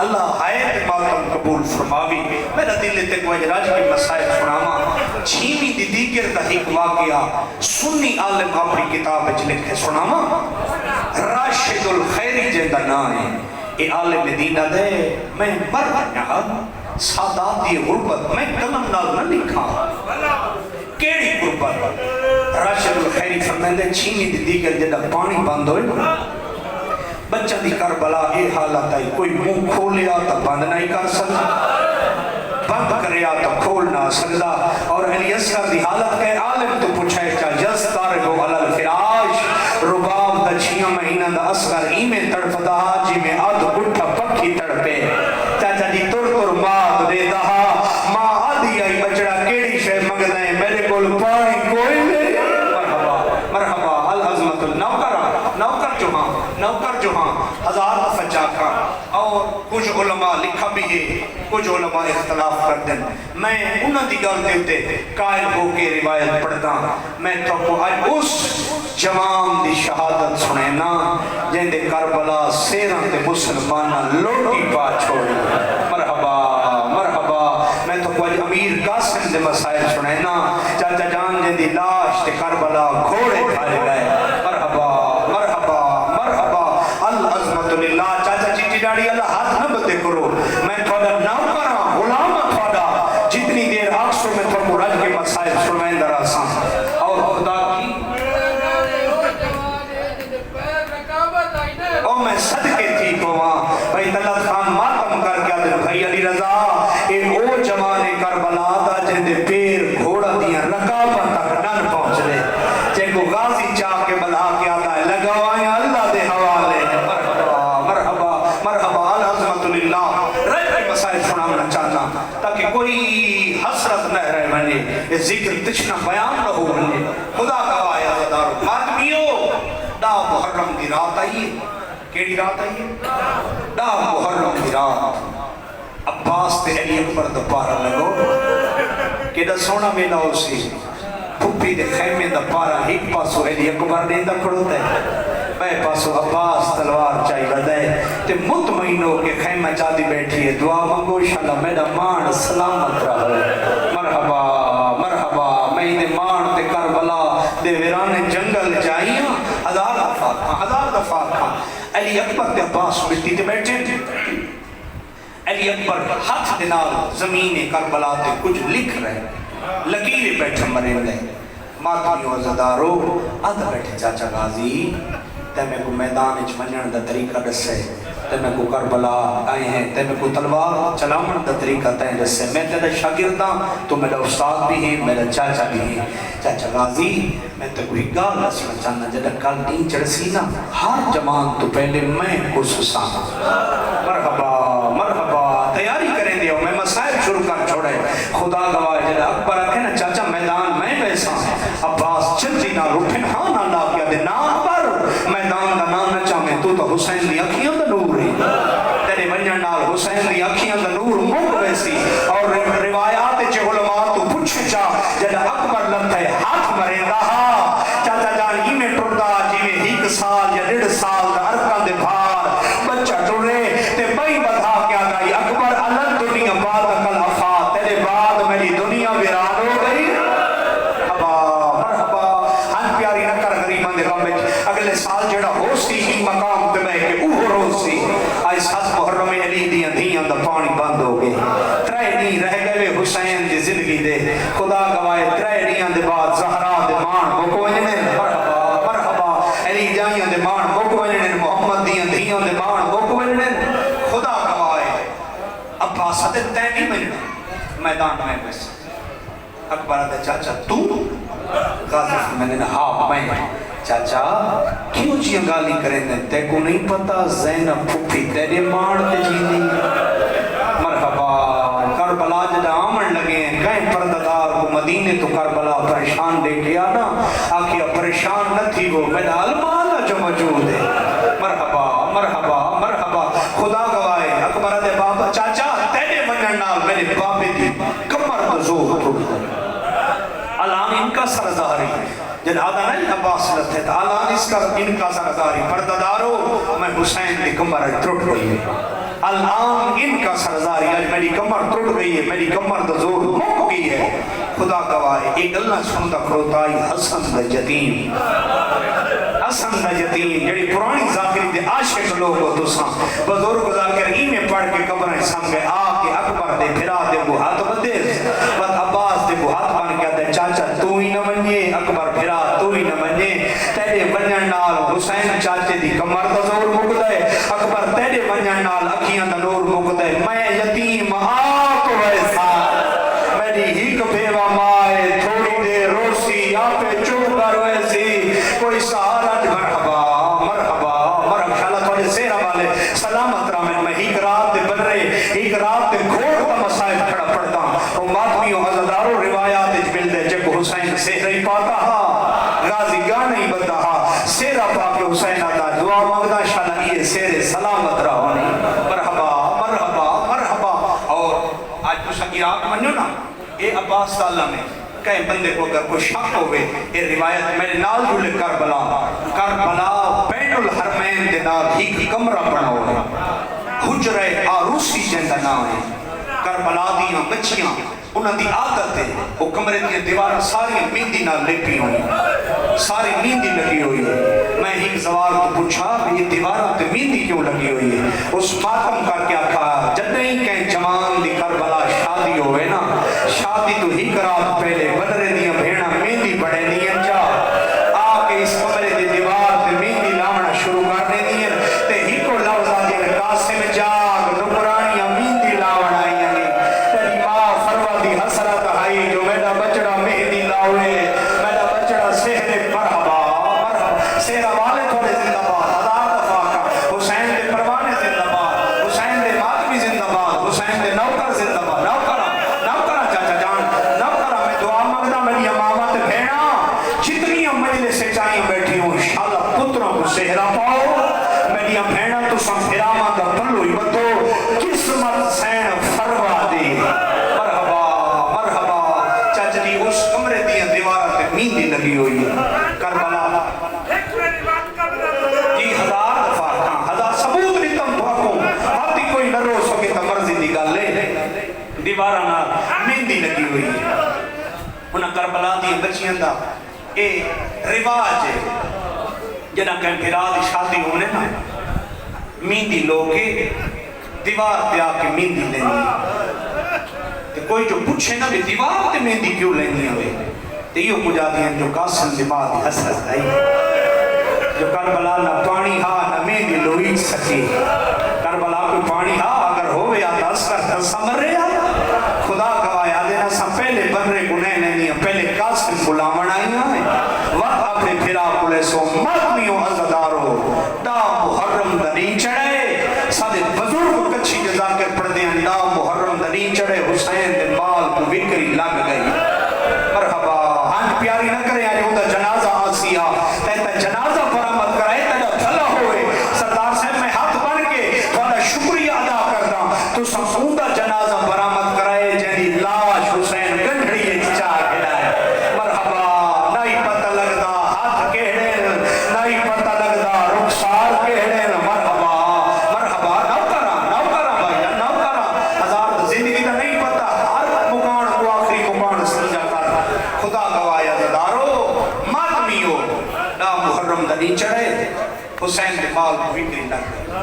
اللہ حیات ماتم قبول فرماوی۔ میرا دل تے کوئی راج کی مسائل سناما، چھیمی دی دیگر دا ایک واقعہ سنی عالم اپنی کتاب وچ لکھے سناما۔ راشد الخیری جے دا نام ہے، اے عالم مدینہ دے، میں مر رہا ساداتی غربت میں کلم نال نہ لکھا، کیڑی غربت؟ راشد الخیری فرمائندے چھیمی دی دیگر جے دا پانی بند ہوئے، بچہ دی کربلا اے حالت ہے، کوئی منہ کھولیا تو بند نہیں کر سکتا، بند کریا تو کھول نہ سکتا، اور علی اصغر دی حالت کے عالم تو پوچھے چا جس تارگو علی الفراش، رباب دا چھیاں مہینہ دا اصغر ایمیں تڑپ دا جی میں آدھ گٹھا پکھی تڑپے، چاچا جی تر تر مات دے دہا، ماں آدھی آئی بچڑا کیڑی شے مگدائیں میرے کول پانی کوئی نہیں۔ مرحبا مرحبا، العظمت نوکر جو ہاں ہزار دفعہ چاکا، اور کچھ علماء لکھا بھی ہے، کچھ علماء اختلاف کر دیں، میں انہاں دی گل دے تے قائل ہو کے روایت پڑھتا، میں تو کو آج اس جوان دی شہادت سنینا جن دے کربلا سیران تے مسلمانہ لوٹی پا چھوڑی۔ مرحبا مرحبا، میں تو کو آج امیر قاسم دے مسائل سنینا، چاچا جان جن دی لاش تے کربلا گھوڑے کھائے گئے۔ مرحبا مرحبا مرحبا، العظمت للہ۔ چاچا چیٹی ڈاڑی اللہ ہاتھ نہ بدے کرو، میں تھوڑا نوکر ہوں، غلام تھوڑا، جتنی دیر آکسو میں تھوڑا رج کے مسائل سنوائیں در آسان، اور خدا کی او میں صدقے تھی کو وہاں بھائی طلعت خان ماتم کر کے آدھے بھائی علی رضا اے او جوانے کربلا دا جن دے پیر گھوڑا دیا رکابہ تک نن پہنچ لے، جن کو غازی چاہ کے بلا کے آتا ہے لگوائیں اللہ دے حوالے۔ مرحبا مرحبا مرحبا، العظمت للہ۔ رج کے مسائل سنانا چاہتا تاکہ کوئی حسرت نہ رہ بنے، یہ ذکر تشنہ بیان نہ ہو بنے، خدا گواہ عزادارو ماتمیو۔ دا محرم دی رات آئیے، کیڑی رات آئیے؟ دا محرم دی رات، عباس تے علی اکبر دا پارا لگو کہ دا سونا میلا ہو سی، پھپی دے خیمے دا پارا ایک پاسو علی اکبر دے دا کھڑو تے، میں پاسو عباس تلوار چاہی بدائے تے مطمئنوں کے خیمہ چاہتی بیٹھی ہے، دعا مانگو انشاءاللہ میرا مان سلامت رہا۔ مرحبا مرحبا، میں دے مان تے کربلا دے ویرانے جنگل جائیاں، ہزار دفعہ کھاں علی اکبر تے عباس مٹی تے بیٹھے، علی اکبر ہاتھ دنال زمین کربلا تے کچھ لکھ رہے، لکیرے بیٹھے مرین لے، ماتمی و عزادارو آدھا بیٹھے چاچا غازی تے میں کو میدان اچ منجن دا طریقہ دسے، تے میں کو کربلا آئے ہیں، تے میں کو تلوار چلاون دا طریقہ تے دسے، میں تے دا شاگرداں تو میرا استاد بھی ہیں، میرا چاچا بھی ہیں۔ چاچا غازی میں تے کوئی گال نسنا چاہنا جدہ کل دین چڑسی نا ہر جمان تو پہلے میں خصوصاں۔ مرحبا مرحبا، تیاری کریں دیا میں مسائل شروع کر چھوڑے، خدا گواہ جدہ اکبر آکھے نا چاچا میدان میں بیسا، عباس چلتی نہ روٹھن ہاں نہ لا کیا دے نام پر میدان دا نام نہ چاہمیں تو حسین دی اکھیاں دا نور ہے، تیرے منجن نال حسین دی اکھیاں دا نور مک ویسی، اور روایات چے علماء تو پوچھے چاہ جدہ اکبر لگتا ہے ہاتھ مرے رہا، چاچا جان ہی میں ٹردا جی میں ایک سال یا 1.5 سال دا ارکان دے بھار بچہ ٹرے تے بھائی بدھا کیا گئی اکبر علم دنیا بعد اکل افات، تیرے بعد میری دنیا ویران ہو گئی۔ مرحبا ہن پیاری نہ کر غریبان دے غم وچ، اگلے سال جڑا ہو سی ہی مقام تے میں کہ اوہ روز سی، آئی سات محرم علی دیاں دھیاں دا پانی بند ہو گئے، 3 نہیں رہ گئے حسین دی زندگی دے، خدا گواہ 3 نہیں دے بعد زہرا دے مان بکو انجنے، مرحبا مرحبا، علی جائیاں دے مان بکو انجنے، محمد دیاں دھیاں دے مان بکو انجنے، خدا گواہ عباس دے تے نہیں مجھنے میدان میں بس۔ اکبر دے چاچا تو غازی میں نے ہاں میں چاچا کیوں جیاں گالی کریں دیں تے کو نہیں پتا زینب پھوپھی تیرے مان تے جی نہیں۔ مرحبا کربلا جدہ آمن لگے ہیں کہیں پرددار کو مدینے مدینے تو کربلا پریشان دے کے آنا آکھیا پریشان نہ تھی وہ میرا المال جو موجود ہے مرحبا مرحبا مرحبا خدا گواہے اکبر دے بابا چاچا تیرے منن نال میرے بابے دی کمر تو زور ٹوٹ الان ان کا سرداری جنادہ نہیں عباس لتے تھا الان اس کا ان کا سرداری پرددارو میں حسین دی کمر ٹوٹ گئی ہے الان ان کا سرداری آج میری کمر ٹوٹ گئی ہے میری کمر تو زور مک گئی ہے خدا گواہ ایک اللہ سنتا کھڑوتائی حسن دا یتیم حسن دا یتیم جڑی پرانی ذاکری دے عاشق لوگو تو ساں بزرگ ذاکر ای میں پڑھ کے قبریں سامنے آکے اکبر دے پھرا دے وہ ہاتھ بدے بس عباس دے وہ ہاتھ بن گیا دے چاچا تو ہی نہ منجے اکبر پھرا تو ہی نہ منجے تیرے بنجن نال حسین چاچے دی کمر دا زور مک دے اکبر تیرے بنجن نال اکھیاں دا نور مک دے میں یتیم آپ ویسا میری ہیک بیوہ مائے تھوڑی دے روسی آپے چوب کر ویسی کوئی سہارا مرحبا مرحبا مرحبا شاءاللہ تھوڑے سیرہ والے سلامت رامن میں ہیک رات دے بن رہے ہیک رات دے گھوڑ کا مسائل کھڑا پڑتا وہ ماتمیوں حضرداروں روایات اج مل دے جب حسین سہرہی پاتا ہا غازی گانا ہی بتا ہا سیرہ پاک حسین آتا دعا مانگدہ شاءاللہ یہ سیر سلامت رہونی مرحبا مرحبا مرحبا اور آج تو شکیرات منیو نا اے عباس تعالیٰ میں کہیں بندے کو اگر کوئی شک ہوئے یہ روایت میرے نال جھولے کربلا بین الحرمین دے نال ہی کمرہ بنا ہوئے حجرہ آروسی جندہ نام ہے کربلا دیاں بچیاں انہاں دی عادت ہے وہ کمرے دی دیوارہ ساری میندی نہ لپی ہوئی ساری میندی لگی ہوئی ہے میں ایک سوال کو پوچھا یہ دیوارہ تے میندی کیوں لگی ہوئی ہے اس ماتم کر کے آکھا جب نہیں کہیں جوان دی کربلا شادی ہوئے نا شادی تو ہی کرات پہلے بدرے دیاں بھیڑا میندی بڑھے نہیں جا آکے اس کمرے دی دیوار تے میندی لاؤنا شروع کرنے دیئے تے ہی کو لفظ آدھے قاسم جاگ نکرانیاں میندی لاؤنا یعنی تیری ماں فروادی حسرت آئی جو میرا بچڑا مہدی لاؤے میرا بچڑا سہر مرحبا مرحبا سہرہ والے تھوڑے زندہ باد ہزار دفعہ کا حسین دے پروانے زندہ باد حسین دے ماتمی زندہ باد حسین دے نوکر زندہ باد نوکرہ چاچا جان نوکرہ میں دعا مانگدا میری امامت بھیڑا جتنی مجلس سے چاہیں بیٹھی ہوں انشاءاللہ پتروں کو سہرہ پاؤ میری بھیڑا تو سنفراما دا پلو ہی بتو قسمت سین فروا دی مرحبا مرحبا چاچا جی اس کمرے دیا دیوارہ تے میندی لگی ہوئی ہے کربلا جی ہزار دفعہ ہزار ثبوت نہیں تم بھاکوں ہاتھی کوئی نہ رو سکے تا مرضی دی گل لے دیوارہ نہ میندی لگی ہوئی ہے انہاں کربلا دی بچیاں دا اے رواج ہے جنہاں کہیں پھرا دی شادی ہونے نا میندی لوگے دیوار پہ آکے میندی لینی کوئی جو پوچھے نا بھی دیوار تے میندی کیوں لینی ہوئے تو یہ کچھ آدھی ہیں جو قاسم دماغ حسرت آئی جو کربلا نہ پانی ہا نہ میندی لوئی سکی کربلا کو پانی ہا اگر ہوئے آتا اسکر تنسا مر رہے آتا خدا گواہ آدھے نا سا پہلے بن رہے گنے نہیں پہلے قاسم بلامن آئی ہیں وقت اپنے پھرا پلے سو مدمیوں عزدارو دا محرم دنی چڑھے سادے بزرگ کچھی جزا کر پڑھ دیں دا محرم دنی چڑھے حسین دے بال کو وکری لگ گئی مرحبا ہنج پیاری نہ کرے آج ہوتا جنازہ آسیا تیتا جنازہ برامت کرائے تیتا بھلا ہوئے سردار صاحب میں ہاتھ بن کے تھوڑا شکریہ ادا کرتا تو سمسودہ جنازہ برامت کرائے جنہی لاش حسین گنڈھڑی چاہ کھلائے مرحبا نہیں پتہ لگدا ہاتھ کہڑے نہیں پتہ لگدا رخسار کہڑے مرحبا مرحبا نوکرہ بھائی نوکرہ ہزار زندگی کا نہیں پتہ ہر مکان کو آخری مکان سمجھا کر خدا گوایا دارو ماتمیو نا محرم دنی چڑھے حسین دے بال کو وکری لگ گئی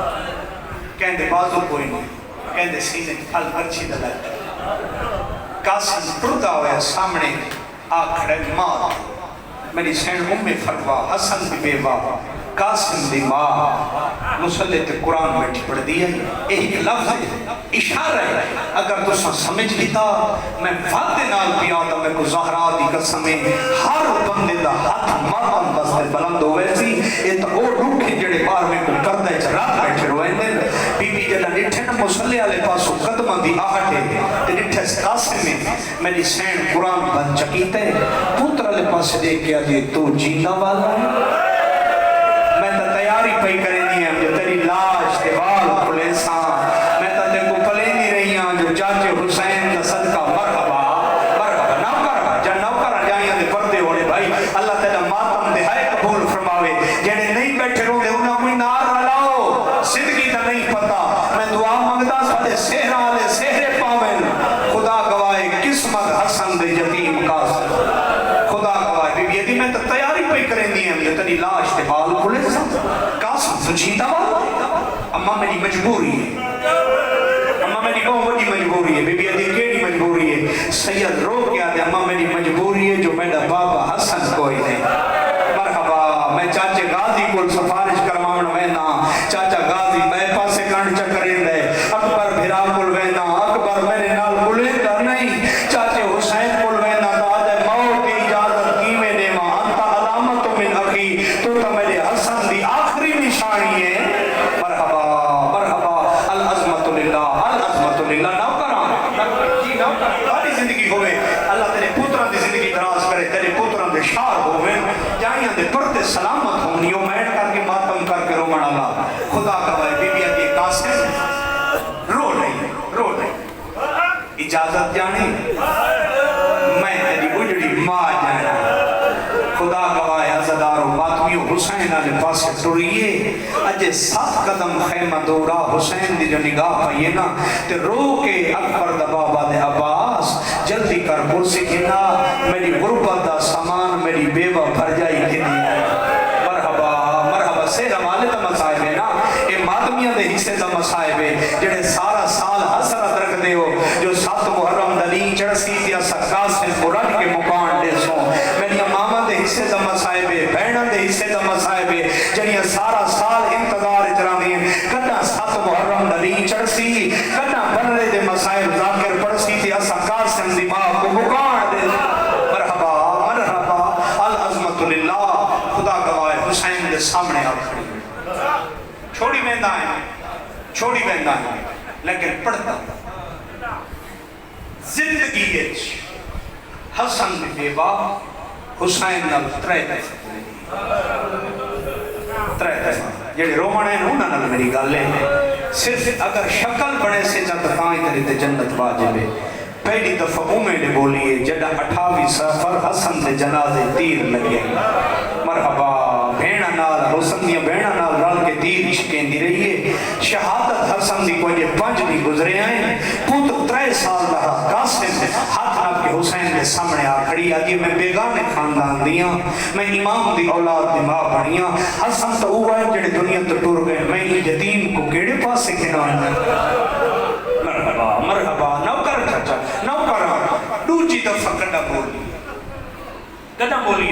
کہندے بازو کوئی نہیں کہندے سینے پھل مرچی دا لگ گئی قاسم پردہ ہویا سامنے آکھڑے ماں میری سین فروا حسن دی بیوہ قاسم دی ماں مسلح تے قرآن بیٹھی پڑھ دیا ایک لفظ ہے اشارہ ہے اگر تو سمجھ لیتا میں وعدے نال بھی آتا میں کو زہرا دی قسمیں ہر بندے دا ہاتھ ماتم بستے بلند ہوئے سی یہ تو او روکے جڑے بار میں کو کردہ ہے رات بیٹھے روئے بی بی جنہ نٹھے نا مسلح علیہ پاسو قدمہ دی آہٹے تے نٹھے اس قاسم میں میری سین قرآن بن چکیتے پتر لے پاس دیکھ کے آجے تو جیندہ والا میں تا تیاری پہی کریں دی ہیں جو تیری لاش دیوال کھلے ساں میں تا تے کو پلے نہیں رہی ہیں جو چاچے حسین کا صدقہ مرحبا مرحبا نوکر جا نوکر جائیں دے پردے ہونے بھائی اللہ تیرا ماتم دے ہائے قبول فرماوے جیڑے نہیں بیٹھے رو دے انہاں کوئی نار رلاؤ صدقی تا نہیں پتا میں دعا مانگدا ساڑے سہرہ والے سہرے پاویں خدا گواہے قسمت حسن دے یتیم قاسم خدا گواہے بی بی دی میں تا تیاری پہ کریں دی ہیں جو تیری لاش تے بال کھلے سا قاسم سجیدہ والا اما میری مجبوری ہے اما میری بہت بڑی مجبوری ہے بی بی دی کیڑی مجبوری ہے سید رو کیا دے اما میری مجبوری ہے جو میرا بابا حسن کوئی نہیں مرحبا میں چاچے غازی کو سفارش کرواؤں وینا چاچا غازی میں پاسے کانڈ چکریں دے اکبر بھرا کل وینا اکبر میرے نال بلندر نہیں چاچے حسین کل وینا داد موت کی اجازت کی میں نے وہاں انتا علامت من اخی تو تا میرے حسن دی آخری نشانی ہے مرحبا مرحبا العظمت للہ العظمت للہ نوکران جی نوکران بڑی زندگی ہوئے اللہ تیرے پوتران دی زندگی دراز کرے تیرے پوتران دے شار ہوئے جائیاں دے پرتے سلامت ہونی ہو میٹ کر کے ماتم کر کے رومن اللہ خدا گواہے بی بی دی قاسم رو نہیں اجازت جانے میں تیری اجڑی ماں جانا خدا گواہ عزدار و ماتمیو حسین آلے پاسے ٹوریے اجے 7 قدم خیمہ دورا حسین دی جو نگاہ پائیے نا تے رو کے اکبر دا بابا دے عباس جلدی کر کرسی کھنا میری غربت دا سامان میری بیوہ بھر جائی کھنی مرحبا مرحبا سے روالے دا مسائب ہے نا اے ماتمیاں دے حصے دا مسائب ہے جڑے سارا سال حسرت رکھ دے ہو جو 7 محرم دلی چڑسی دیا سکاس سے قرآن کے مقان دے سو میری ماما دے حصے دا مسائب ہے بہنہ دے حصے دا مسائب ہے جنہیں سارا سال انتظار اجرام دیں کنا 7 محرم دلی چڑسی کنا بنرے دے مسائب ذاکر پڑسی دیا سکاس سے دماغ کو مقان دے مرحبا مرحبا العظمت للہ خدا گواہ حسین دے سامنے آ کھڑی چھوڑی ویندہ ہے لیکن پڑھتا زندگی اچ حسن دی بیبا حسین نال ترے جڑے رومن ہیں انہاں نال میری گل ہے صرف اگر شکل بڑے سے جد تائیں تیرے تے جنت واجب ہے پہلی دفعہ امید بولیے جڑا 28 سفر حسن دے جنازے تیر لگے مرحبا بھیڑا نال حسن دیا بھیڑا نال رل کے تیر شکین دی رہی ہے شہادت حسن دی کوئی 5 بھی گزرے ہیں پوت 3 سال رہا قاسم ہاتھ نہ کے حسین کے سامنے آ کھڑی آدھی میں بیگانے خاندان دیاں میں امام دی اولاد دی ماں بڑیاں حسن تو ہوا ہے جڑے دنیا تو ٹور گئے میں یتیم کو کیڑے پاس سے کھنانا مرحبا مرحبا نوکر چاچا نوکر دوجی دفعہ کڈا بولی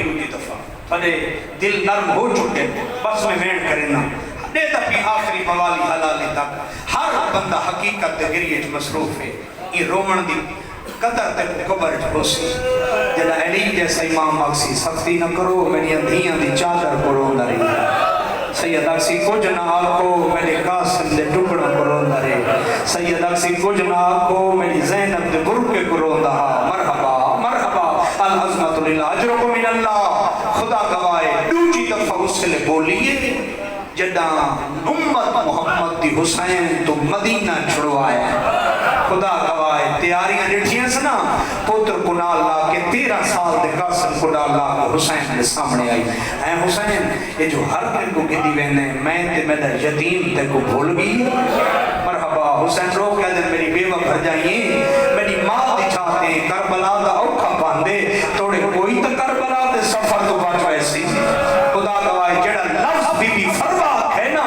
دوجی دفعہ تھے دل نرم ہو چکے بس میں وینٹ کرنا دے تپی آخری موالی حلالی تک ہر بندہ حقیقت دے گریج مصروف ہے یہ رومن دی قدر تک قبر جھوسی جلا علی جیسا امام مقصی سختی نہ کرو میری اندھیاں دی چادر کو روندہ رہی سید اکسی کچھ نہ آکو میرے قاسم دے ٹکڑوں کو روندہ رہی سید اکسی کچھ نہ آکو میری زینب دے برکے کو روندہ مرحبا مرحبا العظمت للہ اجرکم من اللہ خدا گوائے دوجی دفعہ اس سے لے بولیے جدہ امت محمد دی حسین تو مدینہ چھڑوائے خدا گوائے تیاریاں ڈٹھیاں سنا پوتر کو نالا کے 13 سال دے قاسم کو نالا کو حسین دے سامنے آئی اے حسین یہ جو ہر دن کو کہتی وینے میں تے میرا یتیم تے کو بھول گئی مرحبا حسین رو کہہ دے میری بیوہ بھر جائیے میری ماں دی چاہتے ہیں کربلا دا اوکھا باندے توڑے کوئی تو کربلا دے سفر تو بچ ویسی خدا گوائے جڑا لفظ بی بی فروا ہے نا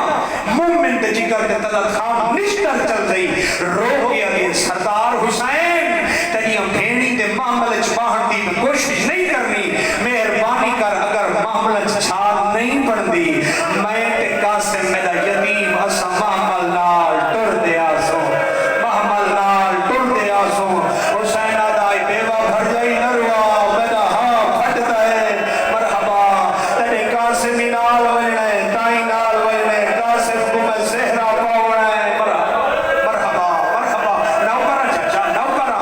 مومن تے جگر تے تلت خان نشتر چل رہی رو کے آگے سردار حسین تیریاں بھینی تے معاملے چباہن دی میں کوشش نہیں کرنی مہربانی کر اگر معاملے چھال نہیں پڑھ دی میں تے قاسم میرا یتیم اسا محمل نال ٹر دیا سو محمل نال ٹر دیا سو حسین آدھائی بیوہ بھر جائی نروا میرا ہاں پھٹتا ہے مرحبا تیرے قاسم نال وینے تائی نال وینے قاسم کو میں زہرہ پاؤنا ہے مرحبا مرحبا مرحبا نوکرہ چچا نوکرہ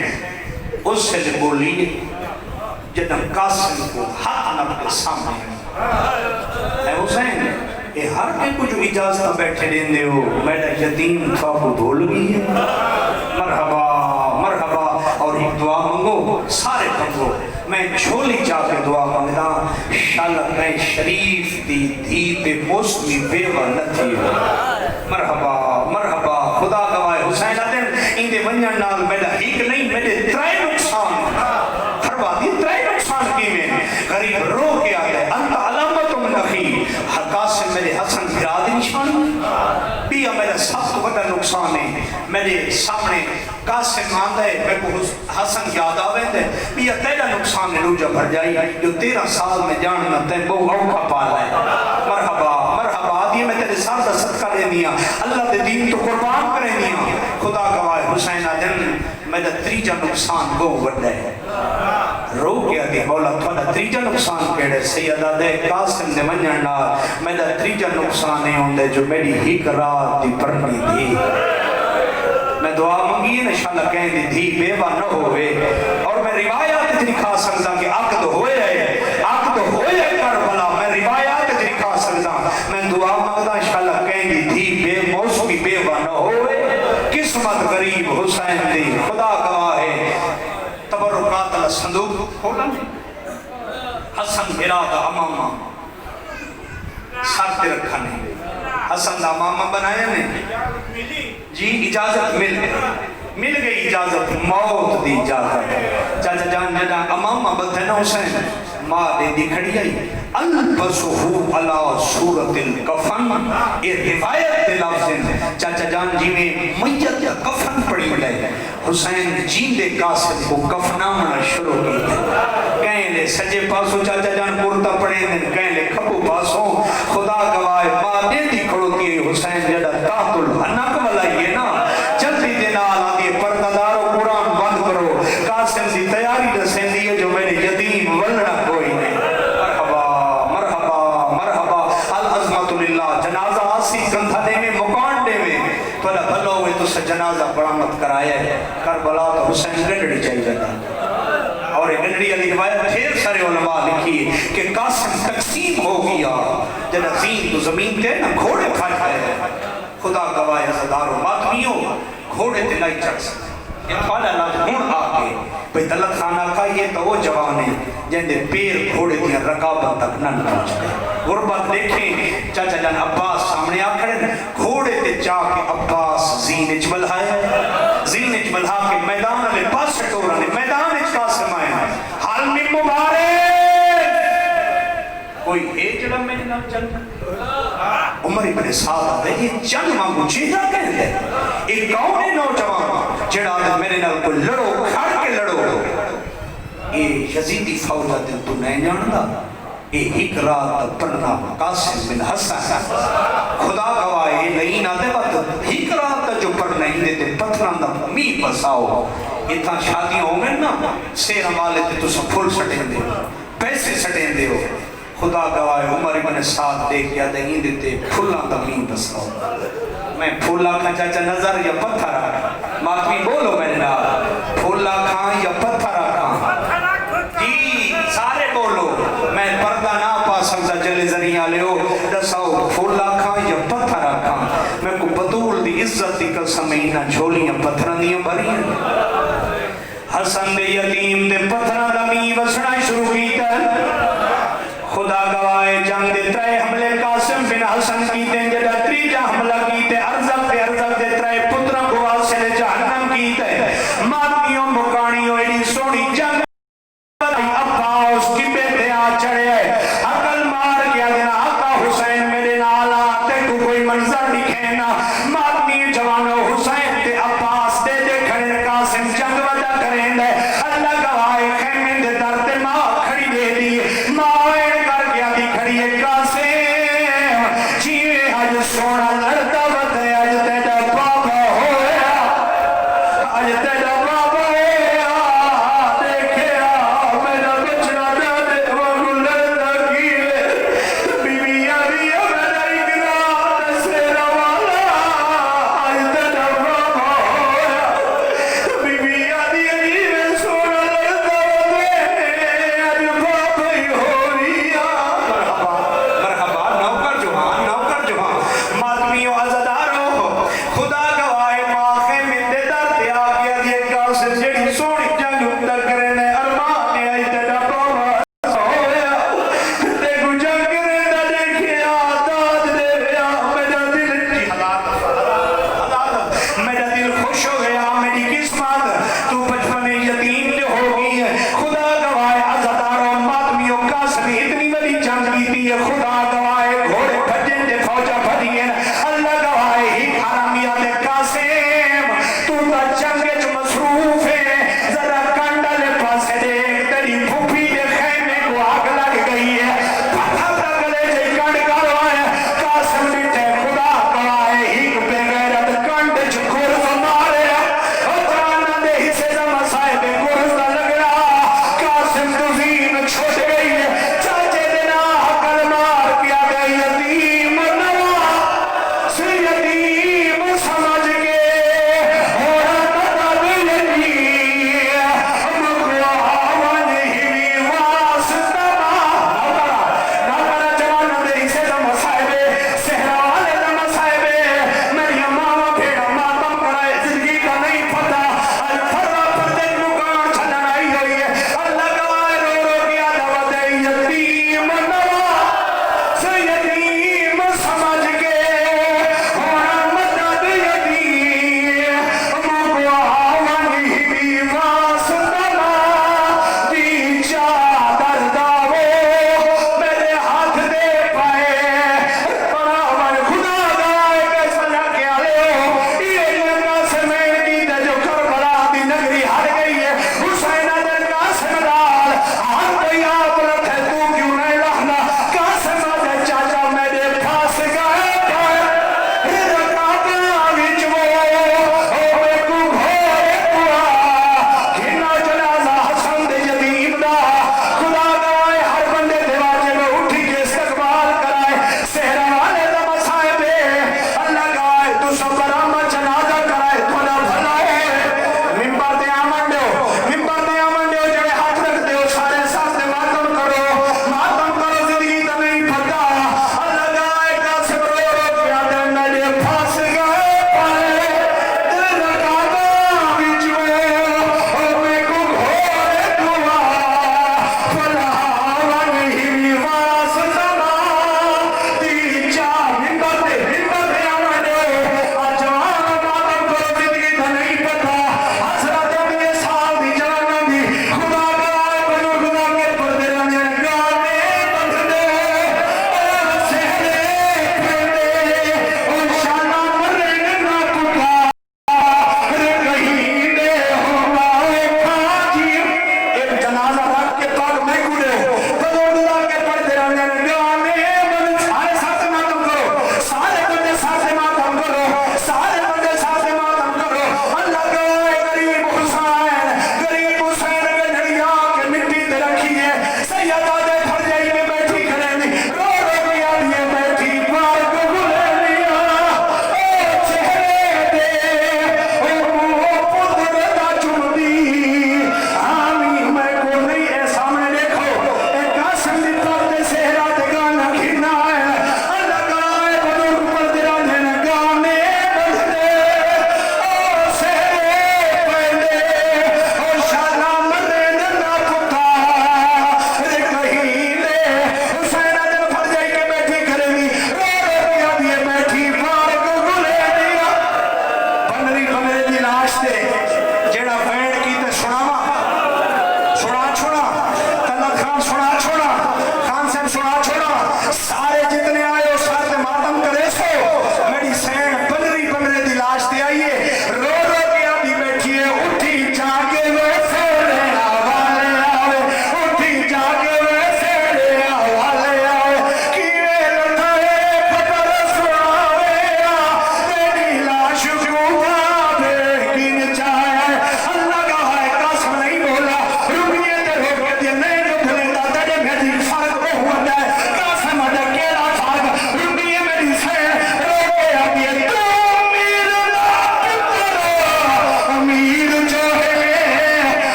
حسین اس سے بولی جب قاسم کو ہاتھ نب کے سامنے اے حسین اے ہر کے کچھ اجازت بیٹھے دین دے ہو میرا یتیم تھا کو بھول گئی ہے مرحبا مرحبا اور ایک دعا منگو سارے منگو میں جھولی جا کے دعا مانگدا شالت میں شریف دی دھی پہ موسمی بیوہ نہ تھی ہو مرحبا مرحبا خدا گواہ حسین آدم ان دے ونجن نال میرا ہیک نہیں میرے ترائے نقصان فرما دی ترائے نقصان کی میں غریب رو کے آئے انت علامت من اخی حقاس سے میرے حسن گراد نشان بیا میرا سب کو بڑا نقصان ہے میرے سامنے قاسم آندہ ہے میں کو حسن یاد آوے دے بیا تیرا نقصان نے روجہ بھر جائی جو 13 سال میں جاننا تین بہو اوکھا پالا ہے مرحبا مرحبا آدھی میں تیرے ساتھ دا صدقہ دے دیا اللہ دے دین تو قربان کرے دیا خدا گواہ حسین آدم میں دا تریجہ نقصان بہو بڑھا ہے رو کیا دی مولا تھوڑا تریجہ نقصان کہڑے سیدہ دے قاسم دے منجنڈا میں دا تریجہ نقصان ہے ہوندے جو میری ہی رات دی پرنی دی میں دعا منگی ہے انشاءاللہ کہیں دی دھی بیوہ نہ ہوئے اور میں روایات اتنی کھا سکتا کہ عقد ہوئے کربلا میں روایات اتنی کھا سکتا میں دعا منگتا انشاءاللہ کہیں دی دھی بے موسمی بیوہ نہ ہوئے قسمت غریب حسین دی خدا گواہ ہے تبرکات اللہ صندوق کھولا حسن برادہ امامہ ساتھ رکھنے حسن دا امامہ بنایا نے جی اجازت مل گئی اجازت موت دی اجازت چاچا جان جانا امامہ بدھنا حسین ماں دے دی کھڑی آئی البسہو علا صورت الکفن یہ روایت دے لفظ چاچا جان جی میں میت کفن پڑی لے حسین جیندے قاسم کو کفنامنا شروع کی کہیں لے سجے پاسو چاچا جان پورتا پڑے دن کہیں لے کھپو پاسو خدا گواہ ماں دے دی کھڑوتی ہے حسین جڑا تحت الحنک والا یہ نا جلدی دے نال آدھی پردادارو قرآن بند کرو قاسم دی تیاری دسیں دیئے جو میرے یتیم ولنا کوئی نہیں مرحبا مرحبا مرحبا العظمت للہ جنازہ آسی کندھا دے میں مکان دے میں تولا بھلو ہوئے تو سے جنازہ برامت کرایا ہے کربلا تو حسین گنڈڑی چاہیے تھا اور گنڈڑی علی روایت ڈھیر سارے علماء لکھی کہ قاسم تقسیم ہو گیا جنہ زین تو زمین کے نا گھوڑے کھاٹ گئے خدا گواہ عزدارو ماتمیوں گھوڑے تلائی چڑھ سکتے انفالا لاجھون آگے بھئی دلت خانہ کا یہ تو وہ جوان ہے جن دے پیر گھوڑے دیا رقابت تک نہ پہنچ گئے غربت دیکھیں چاچا جان عباس سامنے آکھڑے گھوڑے تے جا کے عباس زین اچمل ہا کے میدان علی پاس سٹورا نے میدان اچکا سمائے حال میں مبارک کوئی ہے جڑا میں نہ جنگ عمر ابن سعد ہے یہ جنگ مانگو چیزا کہنے دے ایک کون ہے نوجوان جڑا دے میرے نال کو لڑو کھڑ کے لڑو یہ یزیدی فوجہ دل تو نہیں جاندا یہ ایک رات پڑھنا قاسم بن حسن خدا گواہ یہ نہیں نہ دے بات ایک رات جو پڑھنا ہی دیتے پتھران دا می بساؤ اتنا شادی ہوں گے نا سیر والے تے تو سب پھول سٹیں دے پیسے سٹیں دے ہو خدا گواہ عمر ابن سعد دیکھ یا دہیں دیتے پھولان دا می بساؤ میں پھولا کھاں چاچا نظر یا پتھر آکھاں ماتمی بولو میں نے پھولا کھاں یا پتھر آکھاں جی سارے بولو میں پردہ نہ پا سکتا جلے ذریعہ لے ہو دساؤ پھولا کھاں یا پتھر آکھاں میں کو بطول دی عزت دی قسم اینا جھولیاں پتھران دیاں بھری ہیں حسن دے یتیم دے پتھران دمی وسڑا شروع کیتا خدا گواہ جنگ دے ترے حملے قاسم بن حسن کیتے جڑا تریجا حملہ کیتے ارزق دے ترے پتران کو آسل جہنم کیتے ماتمیوں مکانیوں ایڈی سونی جنگ عباس کی بیٹے آ چڑھے عقل مار گیا دینا آقا حسین میرے نالا تے کو کوئی منظر دکھینا ماتمی جوانو حسین تے عباس دے کھڑے قاسم جنگ وجہ کریں دے اللہ